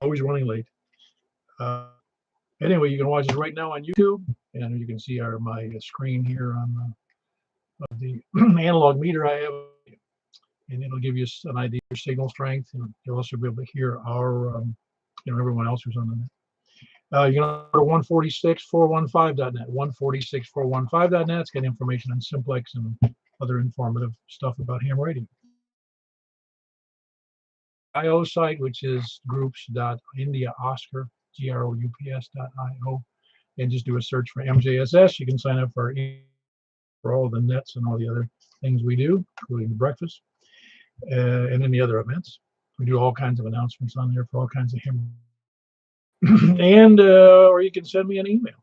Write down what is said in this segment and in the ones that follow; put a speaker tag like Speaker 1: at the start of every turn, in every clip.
Speaker 1: Always running late. Anyway, you can watch it right now on YouTube, and you can see my screen here on the analog meter I have, and it'll give you an idea of your signal strength, and you'll also be able to hear our, everyone else who's on the net. You can go to 146.415.net, 146.415.net. It's got information on Simplex and other informative stuff about ham radio. IO site, which is groups.indiaoscar.groups.io, and just do a search for MJSS. You can sign up for all the nets and all the other things we do, including the breakfast and any other events. We do all kinds of announcements on there for all kinds of ham. And or you can send me an email,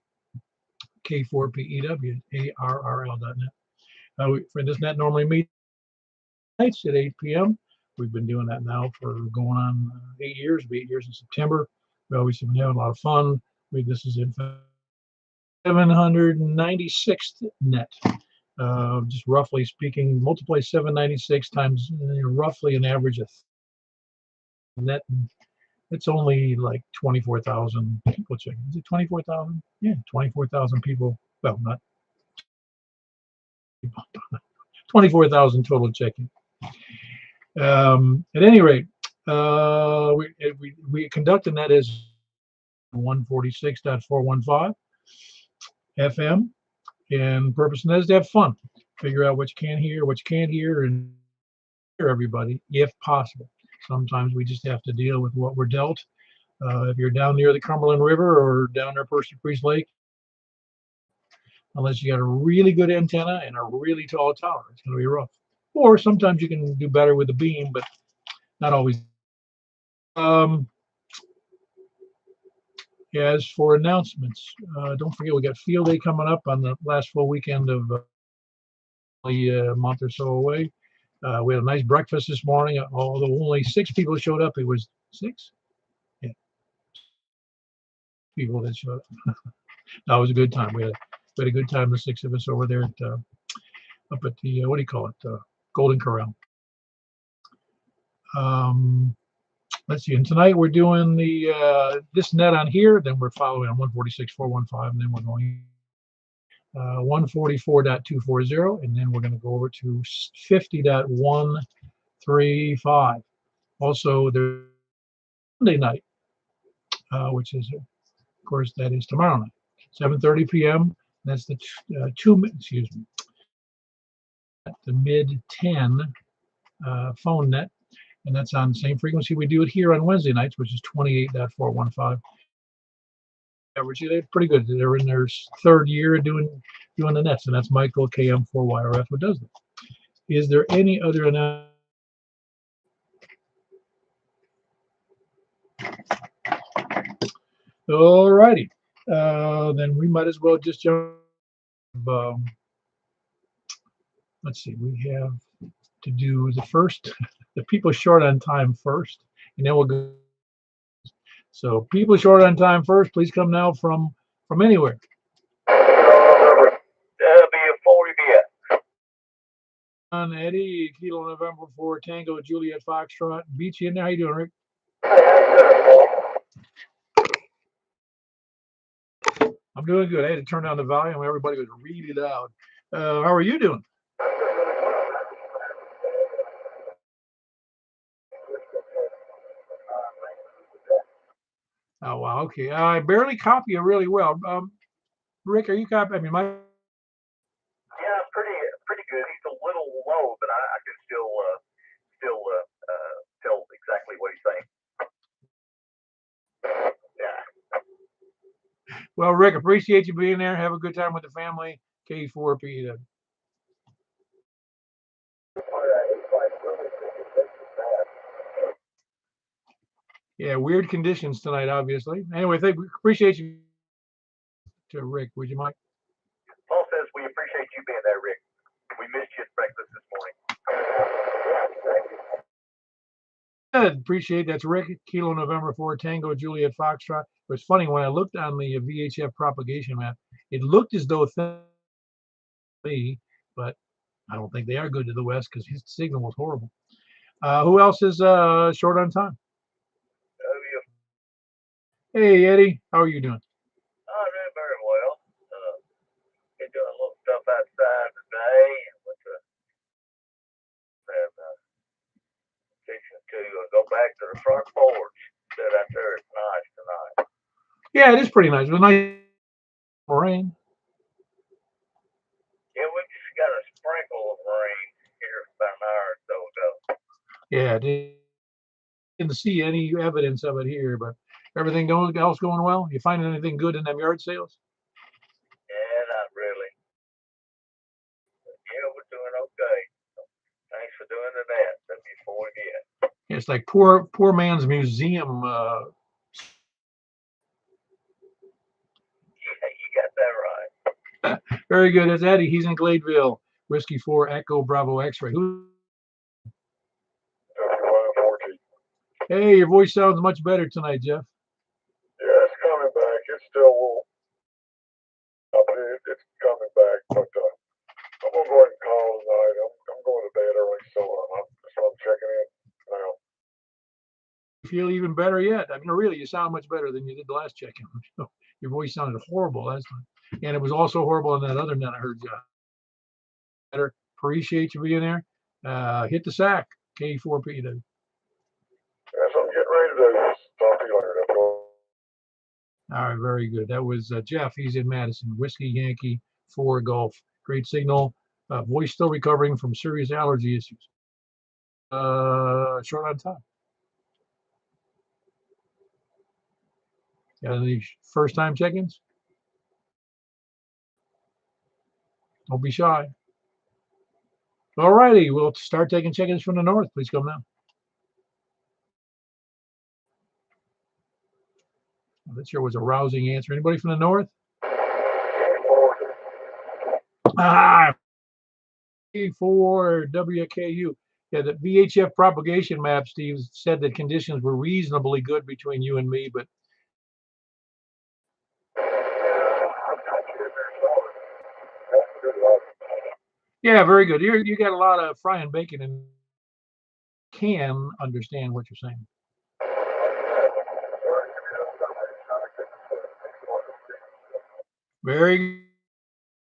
Speaker 1: k4pew@arrl.net. For this net normally meets nights at 8 p.m. We've been doing that now for going on 8 years. It'll be 8 years in September. We always have been having a lot of fun. This is in 796th net. Just roughly speaking, multiply 796 times roughly an average of net. It's only like 24,000 people checking. Is it 24,000? Yeah, 24,000 people. Well, not 24,000 total checking. At any rate, we conducted that as 146.415 FM, and purpose of that is to have fun, figure out what you can hear, what you can't hear, and hear everybody if possible. Sometimes we just have to deal with what we're dealt. If you're down near the Cumberland River or down near Percy Priest Lake, unless you got a really good antenna and a really tall tower, it's going to be rough. Or sometimes you can do better with a beam, but not always. As for announcements, don't forget we got Field Day coming up on the last full weekend of a month or so away. We had a nice breakfast this morning. Although only 6 people showed up, it was 6? Yeah. People that showed up. That was a good time. We had a good time, the 6 of us over there at up at the what do you call it, Golden Corral. Let's see, and tonight we're doing the this net on here, then we're following on 146.415, and then we're going 144.240, and then we're going to go over to 50.135. Also, there's Monday night, which is, of course, that is tomorrow night, 7:30 p.m. That's the the mid-10 phone net, and that's on the same frequency we do it here on Wednesday nights, which is 28.415. Average, they're pretty good. They're in their 3rd year doing the nets, and that's Michael KM4YRF who does that. Is there any other announcement? All righty, then we might as well just jump. Let's see, we have to do the first, the people short on time first, and then we'll go. So people short on time first, please come now from anywhere.
Speaker 2: Be a 40 BS.
Speaker 1: On Eddie, Kilo November 4 Tango Juliet Foxtrot. Beachy in there. How you doing, Rick? I'm doing good. I had to turn down the volume. Everybody was really loud. How are you doing? Oh, wow. Okay. I barely copy you really well. Rick, are you copying? I mean,
Speaker 2: Yeah, pretty good. He's a little low, but I can still tell exactly what he's saying. Yeah.
Speaker 1: Well, Rick, appreciate you being there. Have a good time with the family. K4P. Yeah, weird conditions tonight, obviously. Anyway, appreciate you. To Rick, would you mind?
Speaker 2: Paul says we appreciate you being there, Rick. We missed you at breakfast this
Speaker 1: Good,
Speaker 2: morning.
Speaker 1: appreciate that's Rick. Kilo November 4 Tango Juliet Foxtrot. It was funny when I looked on the VHF propagation map. It looked as though me, but I don't think they are good to the west because his signal was horrible. Who else is short on time? Hey, Eddie, how are you doing?
Speaker 2: I'm doing very well. Been doing a little stuff outside today, and went to and, fixing to go back to the front porch. Sit out there. It's nice tonight.
Speaker 1: Yeah, it is pretty nice. It was nice rain.
Speaker 2: Yeah, we just got a sprinkle of rain here about an hour or so ago.
Speaker 1: Yeah, didn't see any evidence of it here, but everything else going well? You finding anything good in them yard sales?
Speaker 2: Yeah, not really. Yeah, we're doing okay. So, thanks for doing that. That'd be before we get.
Speaker 1: It's like poor man's museum.
Speaker 2: Yeah, you got that right.
Speaker 1: Very good. It's Eddie. He's in Gladeville. Whiskey 4 Echo Bravo X-ray. Hey, your voice sounds much better tonight, Jeff.
Speaker 3: Yeah, it's coming back. It's still it's coming back, but I'm gonna go ahead and call tonight. I'm going to bed early, so I'm checking in now.
Speaker 1: You feel even better yet? I mean, really, you sound much better than you did the last check-in. Your voice sounded horrible last time, and it was also horrible on that other net I heard you. Better. Appreciate you being there. Hit the sack. K4P.
Speaker 3: Yeah, so I'm getting ready to do. Talk to you later.
Speaker 1: All right, very good. That was Jeff. He's in Madison. Whiskey Yankee 4 Golf. Great signal. Voice still recovering from serious allergy issues. Short on time. Got any first-time check-ins? Don't be shy. All righty, we'll start taking check-ins from the north. Please come now. That sure was a rousing answer. Anybody from the north? Ah, for WKU. Yeah, the VHF propagation map, Steve, said that conditions were reasonably good between you and me, but yeah, very good. You got a lot of frying bacon and can understand what you're saying. Very good.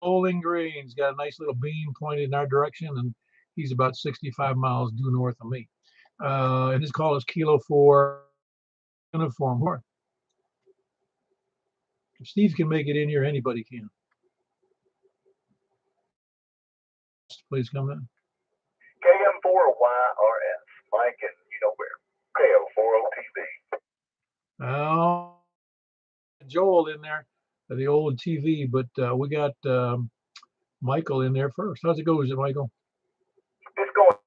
Speaker 1: Bowling Green's got a nice little beam pointed in our direction, and he's about 65 miles due north of me. And his call is Kilo 4 uniform north. If Steve can make it in here, anybody can. Please come in.
Speaker 2: KM4YRS. Mike and you know where. KO40TV.
Speaker 1: Oh, Joel in there, the old TV, but we got Michael in there first. How's it go? Is it Michael?
Speaker 2: It's going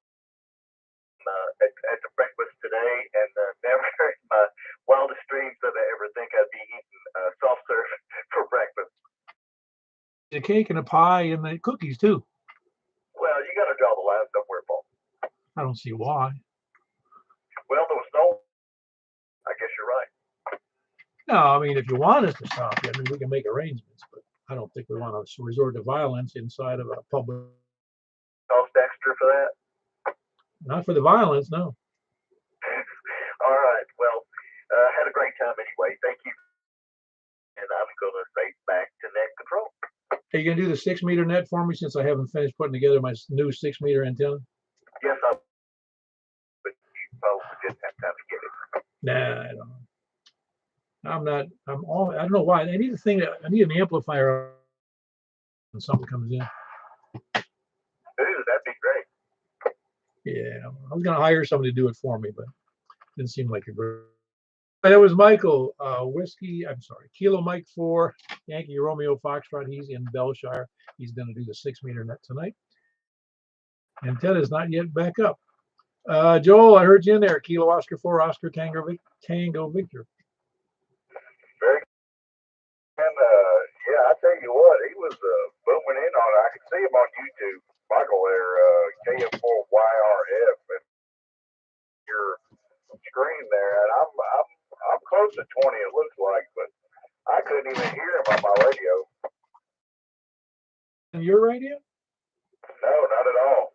Speaker 2: at the breakfast today, and never in my wildest dreams did I ever think I'd be eating soft serve for breakfast.
Speaker 1: The cake and a pie and the cookies too.
Speaker 2: Well, you got to draw the line somewhere, Paul.
Speaker 1: I don't see why.
Speaker 2: Well, there was no. I guess you're right.
Speaker 1: No, I mean, if you want us to stop you, I mean, we can make arrangements, but I don't think we want to resort to violence inside of a public.
Speaker 2: Cost extra for that?
Speaker 1: Not for the violence, no.
Speaker 2: All right. Well, had a great time anyway. Thank you. And I'm going to say back to net control.
Speaker 1: Are you going to do the 6-meter net for me since I haven't finished putting together my new 6-meter antenna?
Speaker 2: Yes, I'm. But you folks didn't have time to get it.
Speaker 1: Nah, I don't know. I don't know why. I need an amplifier when something comes in.
Speaker 2: Ooh, that'd be great.
Speaker 1: Yeah, I was going to hire somebody to do it for me, but it didn't seem like a great. That was Michael, Kilo Mike 4, Yankee Romeo Foxtrot. He's in Belshire. He's going to do the 6-meter net tonight. Antenna's not yet back up. Joel, I heard you in there. Kilo Oscar 4, Oscar Tango Victor.
Speaker 2: Very good. And yeah, I tell you what, he was booming in on it. I could see him on YouTube. Michael there, KM4YRF, and your screen there, and I'm close to 20. It looks like, but I couldn't even hear him on my radio.
Speaker 1: And your radio?
Speaker 2: No, not at all.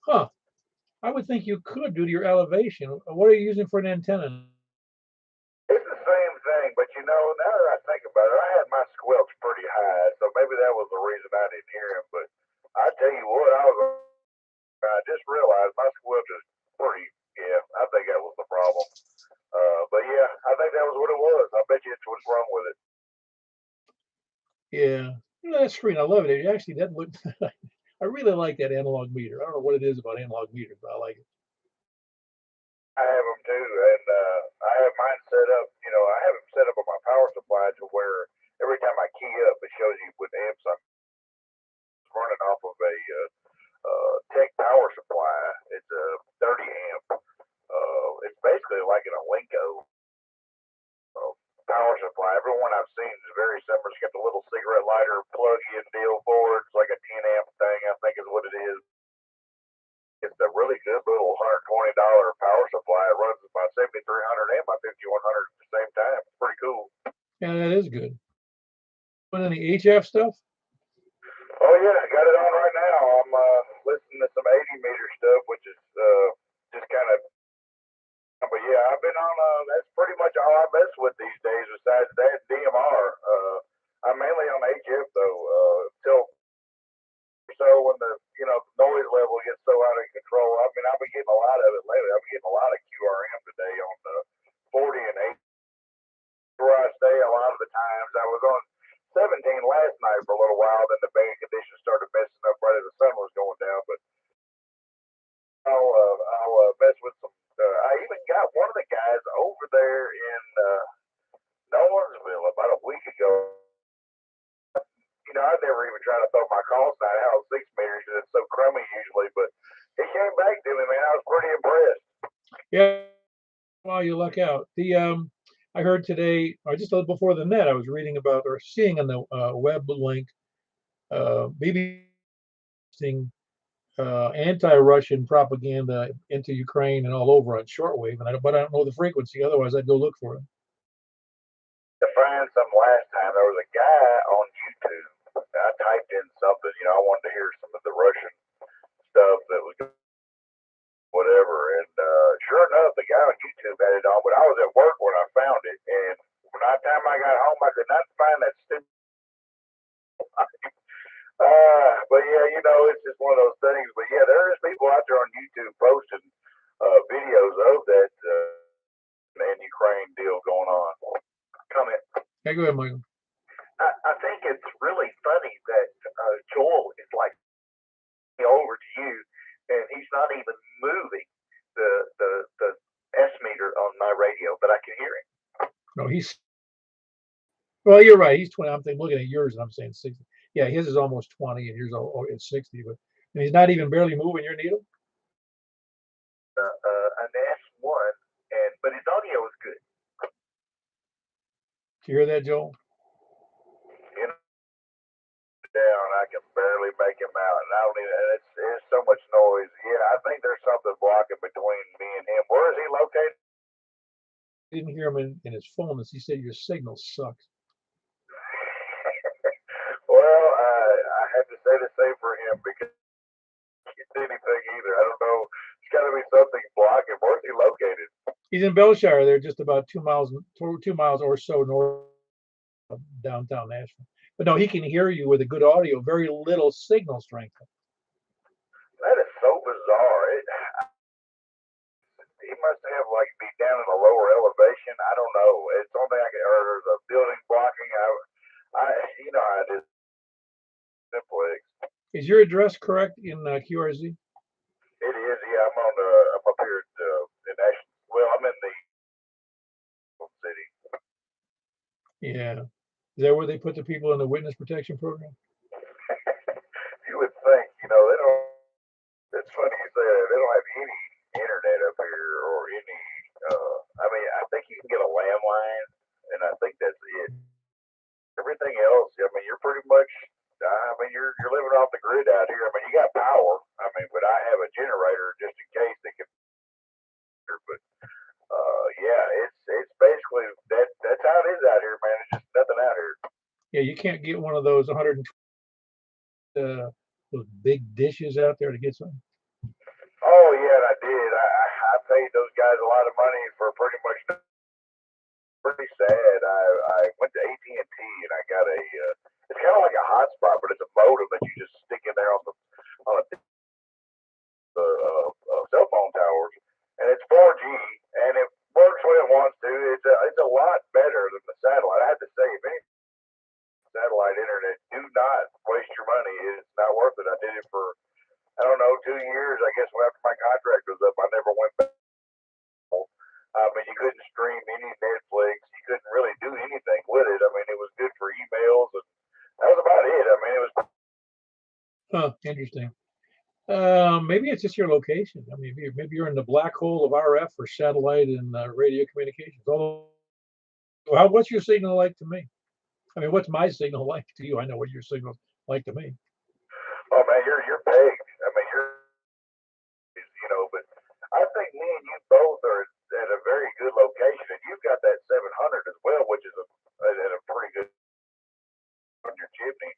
Speaker 1: Huh. I would think you could due to your elevation. What are you using for an antenna?
Speaker 2: It's the same thing, but now that I think about it, I had my squelch pretty high, so maybe that was the reason I didn't hear him. But I tell you what, I just realized my squelch is pretty. Yeah, I think that was the problem. But yeah, I think that was what it was. I bet you it's what's wrong with it.
Speaker 1: Yeah, that screen, I love it. Actually, that looked. I really like that analog meter. I don't know what it is about analog meters, but I like it.
Speaker 2: I have them too, and I have mine set up. I have them set up on my power supply to where every time I key up, it shows you what amps I'm running off of a Tech power supply. It's a 30 amp. It's basically like an Alinco power supply. Everyone I've seen is very similar. It's got the little cigarette lighter plug-in deal for it. It's like a 10 amp thing, I think is what it is. It's a really good little $120 power supply. It runs my 7300 and my 5100 at the same time. It's pretty cool.
Speaker 1: Yeah, that is good. But any HF stuff?
Speaker 2: Oh yeah, I got it on right now. I'm listening to some 80 meter stuff, which is just kind of. But yeah, I've been on. That's pretty much all I mess with these days. Besides that, DMR. I'm mainly on HF though. Till so when the noise level gets so out of control. I mean, I've been getting a lot of it lately. I've been getting a lot of QRM today on the 40 and 8. Where I stay, a lot of the times I was on 17 last night for a little while. Then the band conditions started messing up right as the sun was going down. But I'll mess with some. I even got one of the guys over there in Nolensville about a week ago. I never even tried to throw my call sign out 6 meters because it's so crummy usually. But he came back to me, man. I was pretty impressed.
Speaker 1: Yeah, well, you luck out. I heard today, or just before the net, I was reading about or seeing on the web link, maybe anti-Russian propaganda into Ukraine and all over on shortwave, but I don't know the frequency. Otherwise, I'd go look for it.
Speaker 2: To find some last time, there was a guy on YouTube. I typed in something, I wanted to hear some of the Russian stuff that was whatever, and sure enough, the guy on YouTube had it on. But I was at work when I found it, and by the time I got home, I could not find that stupid. But yeah, it's just one of those things. But yeah, there is people out there on YouTube posting videos of that and Ukraine deal going on. Comment.
Speaker 1: Okay, go ahead, Michael.
Speaker 2: I think it's really funny that Joel is like over to you, and he's not even moving the S meter on my radio, but I can hear him.
Speaker 1: No, well, you're right. He's 20. I'm looking at yours, and I'm saying 60. Yeah, his is almost 20, and yours is 60. But he's not even barely moving your needle.
Speaker 2: An S1, but his audio is good.
Speaker 1: Do you hear that, Joel?
Speaker 2: Down, I can barely make him out, and I don't even. It's so much noise. Yeah, I think there's something blocking between me and him. Where is he located?
Speaker 1: I didn't hear him in his phone. He said your signal sucks.
Speaker 2: Well, I had to say the same for him because he can't do anything either. I don't know. It's got to be something blocking. Where's he located?
Speaker 1: He's in Belshire. They're just about 2 miles or so north of downtown Nashville. But no, he can hear you with a good audio, very little signal strength.
Speaker 2: That is so bizarre. He must have be down in a lower elevation. I don't know. It's something or there's a building blocking. You know how it is. Simplex.
Speaker 1: Is your address correct in QRZ?
Speaker 2: It is. Yeah, I'm up here in Ashland. Well, I'm in the city.
Speaker 1: Yeah. Is that where they put the people in the witness protection program?
Speaker 2: You would think, they don't. It's funny you say that. They don't have any internet up here or any. I think you can get a landline, and I think that's it. Everything else, you're pretty much. You're living off the grid out here. You got power. But I have a generator just in case they can. But yeah, it's basically that's how it is out here, man. It's just nothing out here.
Speaker 1: Yeah, you can't get one of those 120 those big dishes out there to get some.
Speaker 2: Oh yeah, I did. I paid those guys a lot of money for pretty much pretty sad. I went to AT&T and I got a. It's kind of like a hotspot, but it's a modem that you just stick in there on a cell phone towers, and it's 4G, and it works when it wants to. It's a lot better than the satellite. I have to say, if any satellite internet, do not waste your money. It's not worth it. I did it for, I don't know, 2 years. I guess after my contract was up, I never went back. I mean, you couldn't stream any Netflix. You couldn't really do anything with it. I mean, it was good for emails, and that was about it. I mean, it was.
Speaker 1: Huh, interesting. Maybe it's just your location. I mean, maybe you're in the black hole of RF for satellite and radio communications. Although, what's your signal like to me? I mean, what's my signal like to you? I know what your signal's like to me.
Speaker 2: Oh man, you're pegged. I mean, but I think me and you both are at a very good location, and you've got that 700 as well, which is at a pretty good on your chimney.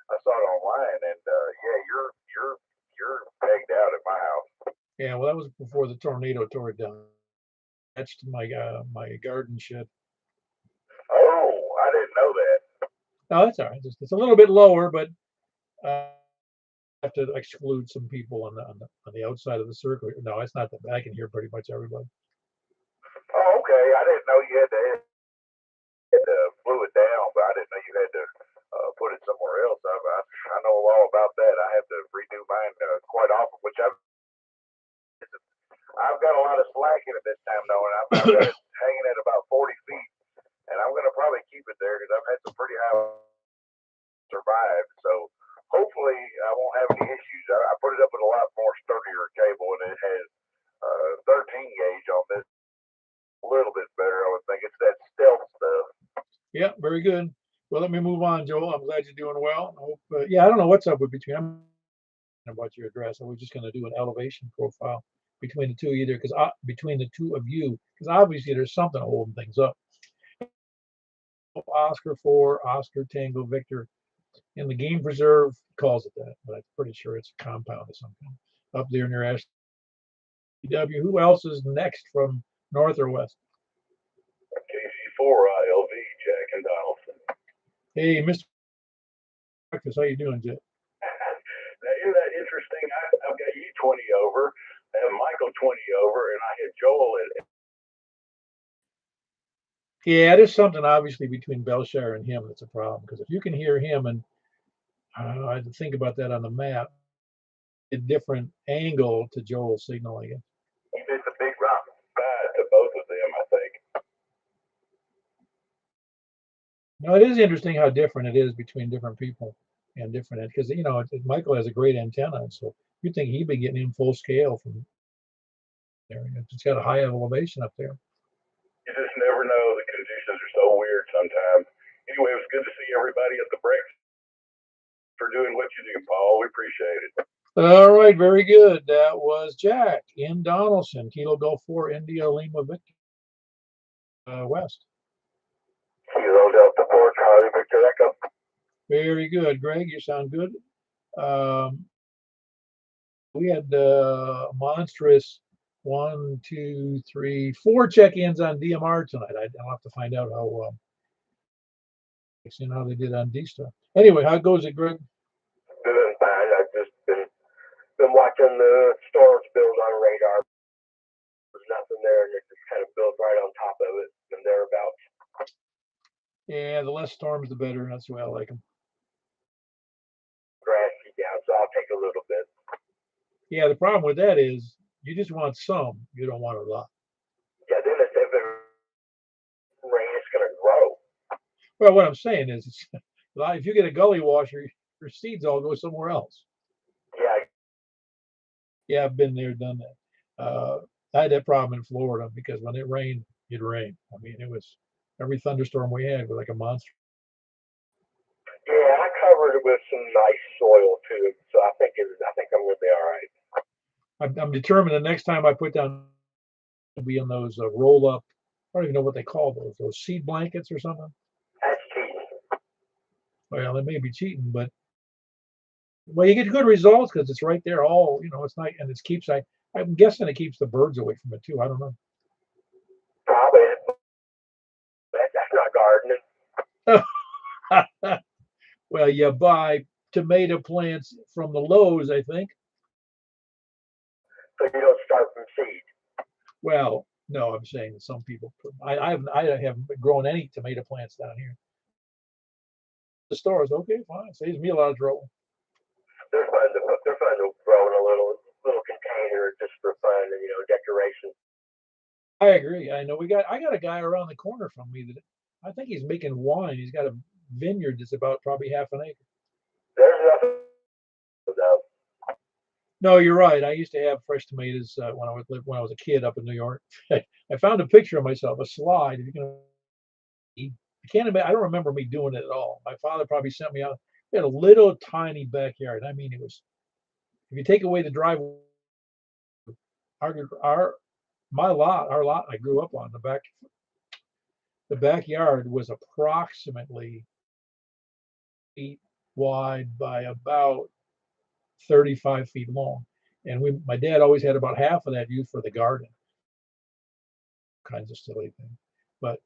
Speaker 2: I saw it online, and yeah, you're pegged out at my house.
Speaker 1: Yeah, well, that was before the tornado tore it down. That's my garden shed.
Speaker 2: Oh, I didn't know that.
Speaker 1: No, that's all right. It's a little bit lower, but I have to exclude some people on the outside of the circle. No, it's not that bad. I can hear pretty much everybody.
Speaker 2: Oh, okay. I didn't know you had to glue it down, but I didn't know you had to put it somewhere else. I know all about that. I have to redo mine quite often, which I've got a lot of slack in it this time, though, and I've got it hanging at about 40 feet, and I'm going to probably keep it there because I've had some pretty high survive. So hopefully I won't have any issues. I put it up with a lot more sturdier cable, and it has 13 gauge on this. A little bit better, I would think. It's that stealth stuff.
Speaker 1: Yeah, very good. Well, let me move on, Joel. I'm glad you're doing well. I hope, yeah, I don't know what's up with between. I'm about your address. I was just going to do an elevation profile between the two of you there, because between the two of you, because obviously there's something holding things up. Oscar 4, Oscar Tango Victor. In the game preserve calls it that, but I'm pretty sure it's a compound or something up there near SW. Who else is next from north or west?
Speaker 3: KC4 ILV, Jack and Donaldson.
Speaker 1: Hey, Mr. Breakfast, how you doing, Jet?
Speaker 3: Now, isn't that interesting? I've got you 20 over, I have Michael 20 over, and I had Joel at.
Speaker 1: Yeah, there's something obviously between Belshire and him that's a problem, because if you can hear him, and I had to think about that on the map, a different angle to Joel's signal, I guess.
Speaker 2: It's a big rock.
Speaker 3: To both of them, I think.
Speaker 1: Now, it is interesting how different it is between different people and different, because Michael has a great antenna, so you'd think he'd be getting in full scale from there. It's got a high elevation up there.
Speaker 3: You just never know. The conditions are so weird sometimes. Anyway, it was good to see everybody at the breakfast for doing what you do, Paul. We appreciate it.
Speaker 1: All right, very good. That was Jack in Donaldson, Kilo Golf 4, India Lima Victor, West.
Speaker 2: Kilo Delta 4, Charlie Victor Echo.
Speaker 1: Very good, Greg. You sound good. We had monstrous 1, 2, 3, 4 check-ins on DMR tonight. I'll have to find out how they did on D-Star. Anyway, how goes it, Greg?
Speaker 2: Doing fine. I've just been watching the storms build on radar. There's nothing there, and it just kind of builds right on top of it and thereabouts.
Speaker 1: Yeah, the less storms, the better. That's the way I like them.
Speaker 2: Grassy down, so I'll take a little bit.
Speaker 1: Yeah, the problem with that is you just want some. You don't want a lot.
Speaker 2: Yeah, then if it rain, it's going to grow.
Speaker 1: Well, what I'm saying is, if you get a gully washer, your seeds all go somewhere else.
Speaker 2: Yeah.
Speaker 1: Yeah, I've been there, done that. I had that problem in Florida because when it rained, it rained. I mean, it was every thunderstorm we had was like a monster.
Speaker 2: Yeah, I covered it with some nice soil too, so I think I'm going to be all right.
Speaker 1: I'm determined the next time I put down, will be in those roll up. I don't even know what they call those seed blankets or something.
Speaker 2: That's cheating.
Speaker 1: Well, it may be cheating, but you get good results because it's right there. All it's not, and it keeps. I'm guessing it keeps the birds away from it too. I don't know.
Speaker 2: Probably.
Speaker 1: Well, you buy tomato plants from the Lowe's, I think.
Speaker 4: So you don't start from seed.
Speaker 1: Well, no, I'm saying that some people. I haven't grown any tomato plants down here. The stores, okay, fine, saves me a lot of trouble.
Speaker 4: They're fun to grow in a little container just for fun and decoration.
Speaker 1: I agree. I know I got a guy around the corner from me that I think he's making wine. He's got a vineyard that's about probably half an acre.
Speaker 4: There's nothing though.
Speaker 1: No, you're right. I used to have fresh tomatoes when I was a kid up in New York. I found a picture of myself, a slide. If you can, I can't imagine. I don't remember me doing it at all. My father probably sent me out. We had a little tiny backyard. I mean, it was. If you take away the driveway, our lot I grew up on the backyard was approximately feet wide by about 35 feet long, and my dad always had about half of that used for the garden, kinds of silly things. But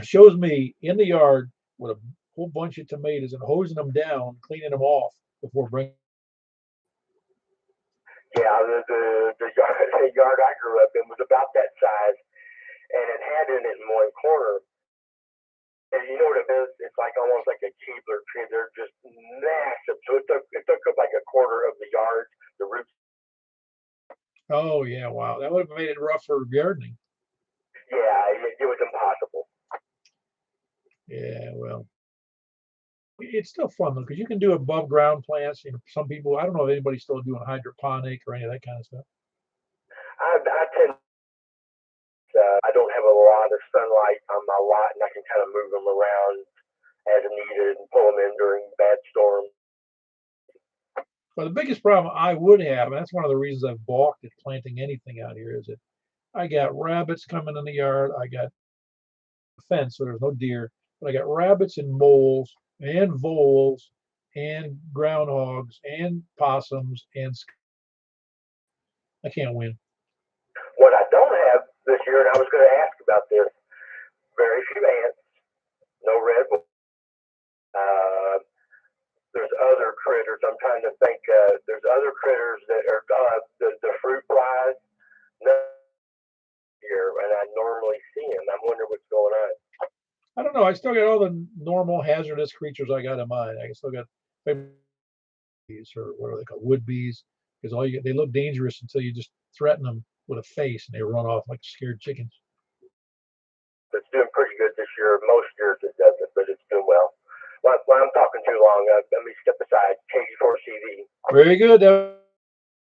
Speaker 1: shows me in the yard with a whole bunch of tomatoes and hosing them down, cleaning them off before bringing.
Speaker 4: Yeah, the yard I grew up in was about that size, and it had in it in one corner. And you know what it is? It's like almost like a Keebler tree. They're just massive. So it took up like a quarter of the yard, the roots.
Speaker 1: Oh yeah, wow, that would have made it rough for gardening.
Speaker 4: Yeah, it was impossible.
Speaker 1: Yeah, well, it's still fun though because you can do above ground plants. Some people, I don't know if anybody's still doing hydroponic or any of that kind of stuff.
Speaker 4: I tend. I don't have a lot of sunlight on my lot, and I can kind of move them around as needed and pull them in during bad storms.
Speaker 1: Well, the biggest problem I would have, and that's one of the reasons I've balked at planting anything out here, is that I got rabbits coming in the yard. I got a fence, so there's no deer, but I got rabbits and moles and voles and groundhogs and possums and I can't win.
Speaker 4: What I don't have this year, and I was going to ask about this, very few ants, no red. There's other critters. I'm trying to think. There's other critters that are the fruit flies. No here, and I normally see them. I'm wondering what's going on.
Speaker 1: I don't know. I still got all the normal hazardous creatures I got in mine. I still got bees, or what are they called, wood bees, because they look dangerous until you just threaten them with a face and they run off like scared chickens.
Speaker 4: It's doing pretty good this year. Most years it doesn't, but it's doing well. Well, I'm talking too long. Let me step aside. KG4CV.
Speaker 1: Very good.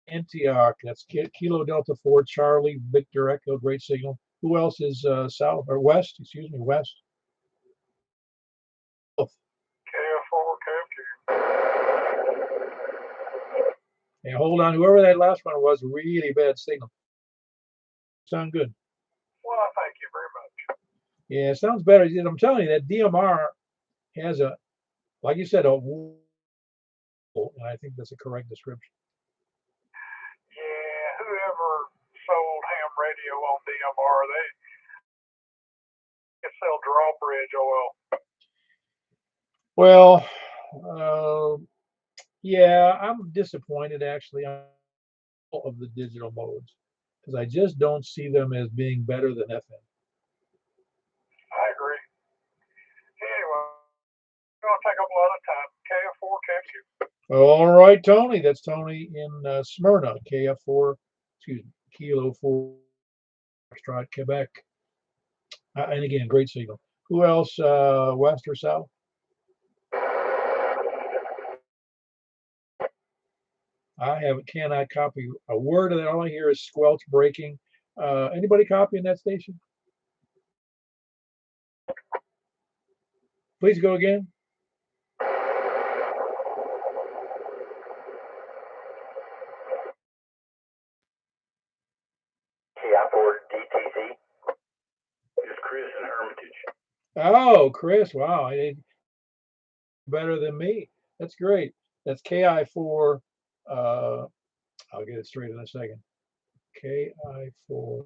Speaker 1: Antioch. That's Kilo Delta 4 Charlie Victor Echo. Great signal. Who else is south or west? Excuse me, west.
Speaker 3: KF4,
Speaker 1: Hey, hold on. Whoever that last one was, really bad signal. Sound good.
Speaker 3: Well, thank you very much.
Speaker 1: Yeah, it sounds better. I'm telling you, that DMR has like you said, and I think that's a correct description.
Speaker 3: Yeah, whoever sold ham radio on DMR, they sell drawbridge oil.
Speaker 1: Well, yeah, I'm disappointed actually on all of the digital modes because I just don't see them as being better than FM.
Speaker 3: I agree. Anyway, it's going to take up a lot of time. KF4, KQ.
Speaker 1: All right, Tony. That's Tony in Smyrna, KF4, excuse me, Kilo 4, Foxtrot, Quebec. And again, great signal. Who else, west or south? Cannot copy a word of that. All I hear is squelch breaking. Anybody copying that station? Please go again.
Speaker 4: KI4 DTZ.
Speaker 3: It's Chris in Hermitage.
Speaker 1: Oh, Chris. Wow. Better than me. That's great. That's KI4. I'll get it straight in a second. KI4.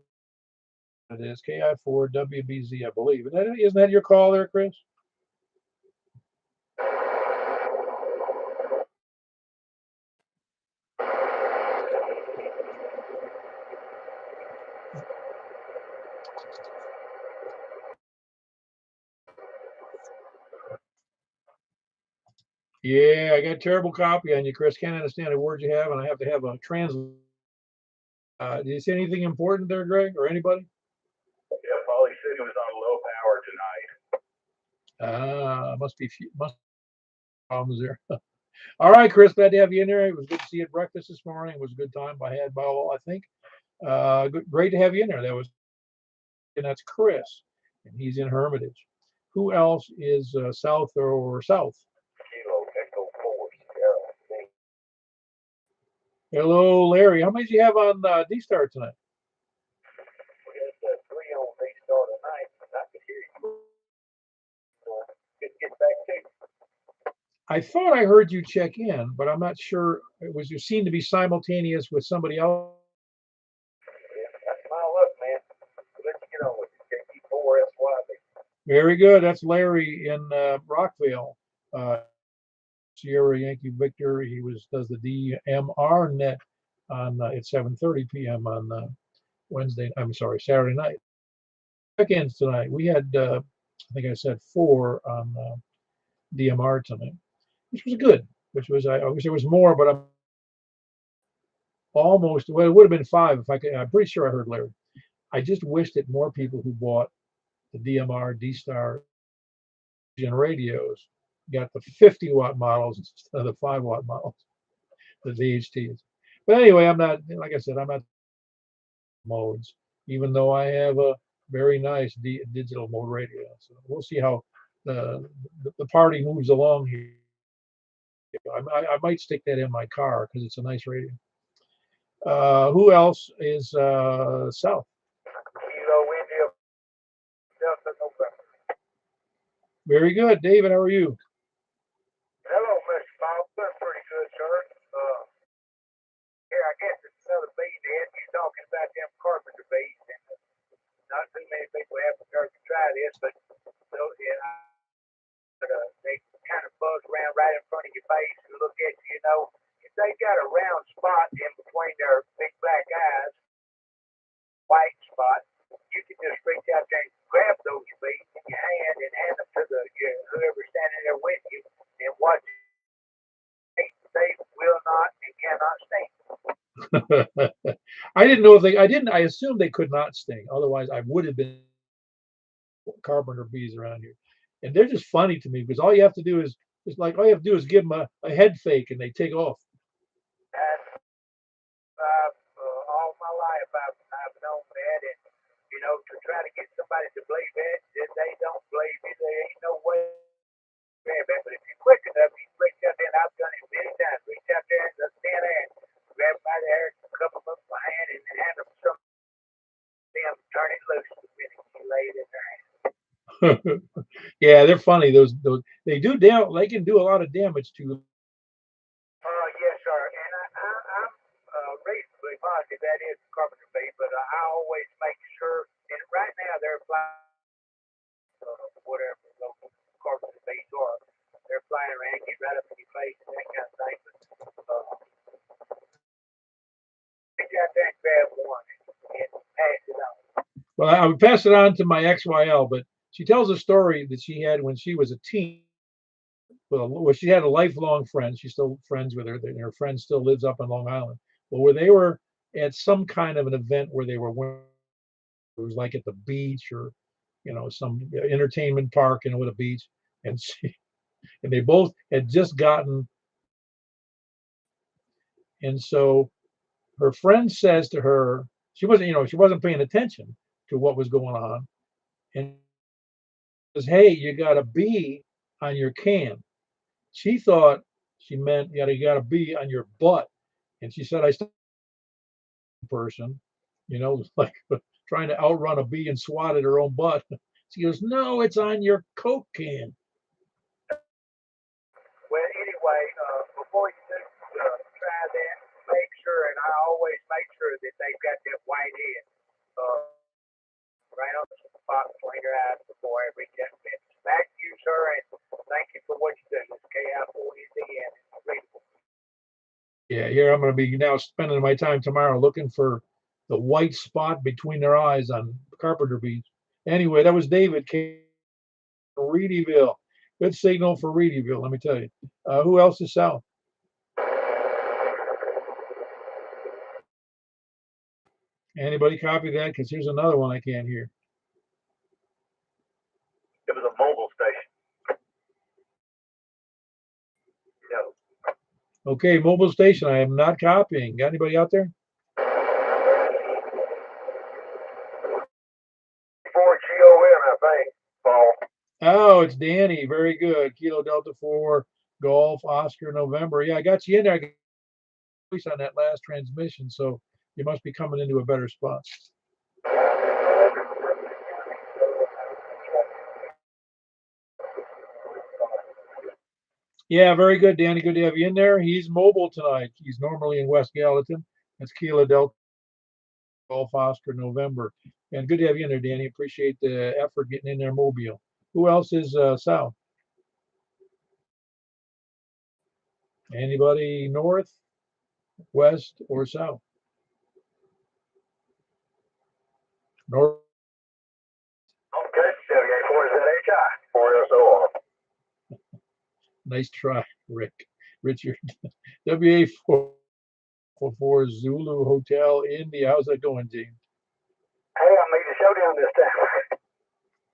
Speaker 1: It is KI4 WBZ, I believe. Isn't that your call there, Chris? Yeah, I got a terrible copy on you, Chris. Can't understand a word you have, and I have to have a translator. Did you say anything important there, Greg, or anybody?
Speaker 3: Yeah, Paulie said he was on low power tonight.
Speaker 1: Must be problems there. All right, Chris, glad to have you in there. It was good to see you at breakfast this morning. It was a good time I had by all, I think. Great to have you in there. And that's Chris, and he's in Hermitage. Who else is south or south?
Speaker 4: Kilo Echo 4 Sierra.
Speaker 1: Hello, Larry. How many do you have on D-Star tonight?
Speaker 4: We had 3 on D-Star tonight. I could hear you. Good to get back to you.
Speaker 1: I thought I heard you check in, but I'm not sure. You seemed to be simultaneous with somebody else.
Speaker 4: Yeah, that's my luck, man. Let's get on with it. KT4 SYB.
Speaker 1: Very good. That's Larry in Rockville. Sierra Yankee Victor. He does the DMR net on at 7:30 p.m. on Saturday night. Check-ins tonight. We had, I think I said 4 on DMR tonight, which was good. I wish there was more, but I'm almost. Well, it would have been 5 if I could. I'm pretty sure I heard Larry. I just wish that more people who bought the DMR D-Star radios got the 50-watt models instead of the 5-watt models, the VHTs. But anyway, I'm not, like I said, I'm not modes, even though I have a very nice digital mode radio. So we'll see how the party moves along here. I might stick that in my car because it's a nice radio. Who else is south?
Speaker 4: Kilo India Delta November.
Speaker 1: Very good. David, how are you?
Speaker 4: Hello, Mr. Paul. Doing pretty good, sir. Here, I guess it's another bee net. You're talking about them carpenter bees, and not too many people have to try this, but they kind of buzz around right in front of your face and look at you, you know. If they got a round spot in between their big black eyes, white spot, you can just reach out there and grab those bees in your hand and hand them to whoever's standing there with you and watch. They will not and cannot sting.
Speaker 1: I didn't know if I assumed they could not sting. Otherwise, I would have been carpenter bees around here. And they're just funny to me because all you have to do is give them a head fake and they take off.
Speaker 4: And all my life I've known that, and you know, to try to get somebody to believe it, if they don't believe it, there ain't no way. But if you're quick enough, you can reach out there, and I've done it many times. Reach out there and just stand there and grab them by the hair, couple them up my hand, and then hand them some. Them turn it loose the minute you lay it in their hand.
Speaker 1: Yeah, they're funny. Those they can do a lot of damage to.
Speaker 4: Yes, sir. And I'm reasonably positive that is carpenter bee, but I always make sure. And right now they're flying, whatever local carpenter bees are. They're flying around, get right up in your face, and that kind of thing. But reach out there and grab one and pass it on.
Speaker 1: Well, I would pass it on to my XYL, but she tells a story that she had when she was a teen. Well, she had a lifelong friend. She's still friends with her. And her friend still lives up on Long Island. Well, where they were at some kind of an event where they were, it was like at the beach or, you know, some entertainment park, you know, with a beach. And they both had just gotten. And so her friend says to her, she wasn't paying attention to what was going on. And says, "Hey, you got a bee on your can." She thought she meant you got a bee on your butt. And she said, "I still person, you know, like trying to outrun a bee and swat at her own butt." She goes, "No, it's on your Coke can."
Speaker 4: Well, anyway, before you do try that, make sure, and I always make sure that they've got that white head right on the spot between their eyes before I reach out and back to you, sir, and thank you for what you do. It's KI4NDN.
Speaker 1: Yeah, here I'm going to be now spending my time tomorrow looking for the white spot between their eyes on carpenter bees. Anyway, that was David K. Reedyville. Good signal for Reedyville, let me tell you. Who else is south? Anybody copy that? Because here's another one I can't hear.
Speaker 4: It was a mobile station. Yeah.
Speaker 1: Okay, mobile station. I am not copying. Got anybody out there?
Speaker 2: 4GON, I think, Paul.
Speaker 1: Oh, it's Danny. Very good. Kilo Delta 4, Golf, Oscar, November. Yeah, I got you in there. I got voice on that last transmission, so you must be coming into a better spot. Yeah, very good, Danny. Good to have you in there. He's mobile tonight. He's normally in West Gallatin. That's Kilo Delta, Golf, Oscar, November. And good to have you in there, Danny. Appreciate the effort getting in there, mobile. Who else is south? Anybody north, west, or south? North.
Speaker 4: Okay, 78
Speaker 2: 4SOR.
Speaker 1: Nice try, Richard. WA444 Zulu Hotel, India. How's that going, James?
Speaker 4: Hey, I made a showdown this time.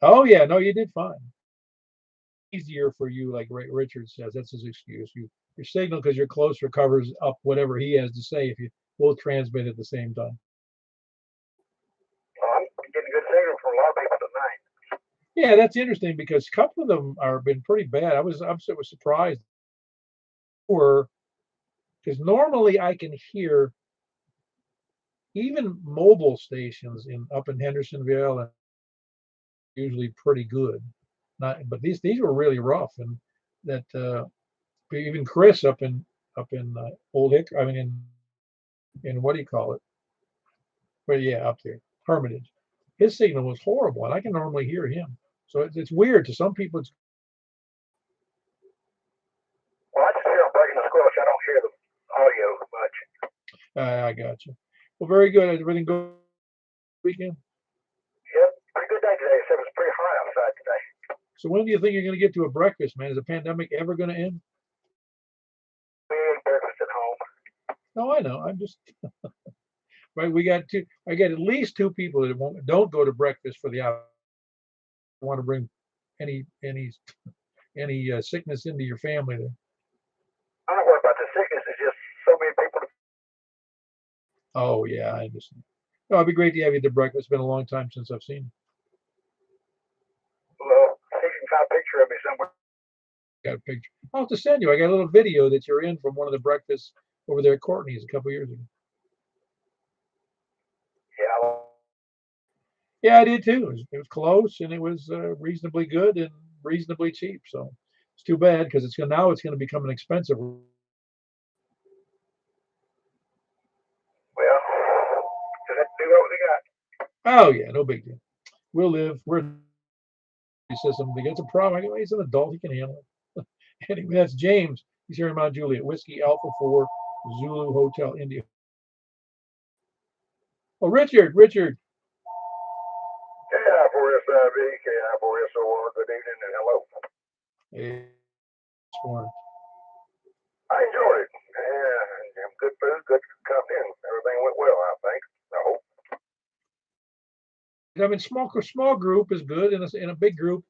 Speaker 1: Oh, yeah. No, you did fine. Easier for you, like Richard says. That's his excuse. Your signal, because you're closer, covers up whatever he has to say if you both transmit at the same time.
Speaker 4: Well, I'm getting good signal from a lot of people tonight.
Speaker 1: Yeah, that's interesting because a couple of them are been pretty bad. I was surprised. Because normally I can hear even mobile stations up in Hendersonville and usually pretty good. But these were really rough, and that even Chris up in Old Hick, I mean in what do you call it? But yeah, up there, Hermitage. His signal was horrible, and I can normally hear him. So it's weird to some people.
Speaker 4: Well, I just hear them breaking the squelch. I don't hear the audio much.
Speaker 1: I got you. Well, very good. Everything good weekend?
Speaker 4: Yep, pretty good day today. Except it's pretty hot outside today.
Speaker 1: So when do you think you're going to get to a breakfast, man? Is the pandemic ever going to end?
Speaker 4: We ate breakfast at home.
Speaker 1: No, I know. I'm just right. We got two. I got at least two people that don't go to breakfast for the hour. Want to bring any sickness into your family there.
Speaker 4: I'm not worried about the sickness. It's just so many people.
Speaker 1: Oh yeah, I understand. No, it'd be great to have you at the breakfast. It's been a long time since I've seen you.
Speaker 4: Well, I think you can find a picture of me somewhere.
Speaker 1: Got a picture. I'll have to send you. I got a little video that you're in from one of the breakfasts over there at Courtney's a couple years ago.
Speaker 4: Yeah.
Speaker 1: Yeah, I did too. It was close and it was reasonably good and reasonably cheap. So it's too bad because now it's going to become an expensive.
Speaker 4: Well, just have to do what we got.
Speaker 1: Oh yeah, no big deal. We'll live. System. If he gets a problem, anyway, he's an adult. He can handle it. Anyway, that's James. He's here in MtJuliet. Whiskey Alpha 4 Zulu Hotel India. Oh, Richard.
Speaker 2: KI4SIV, KI4SOR, good evening and hello.
Speaker 1: Hey, morning.
Speaker 2: I enjoyed it. Yeah, good food, good company, and everything went well, I think. I hope.
Speaker 1: I mean, small group is good, in a big group,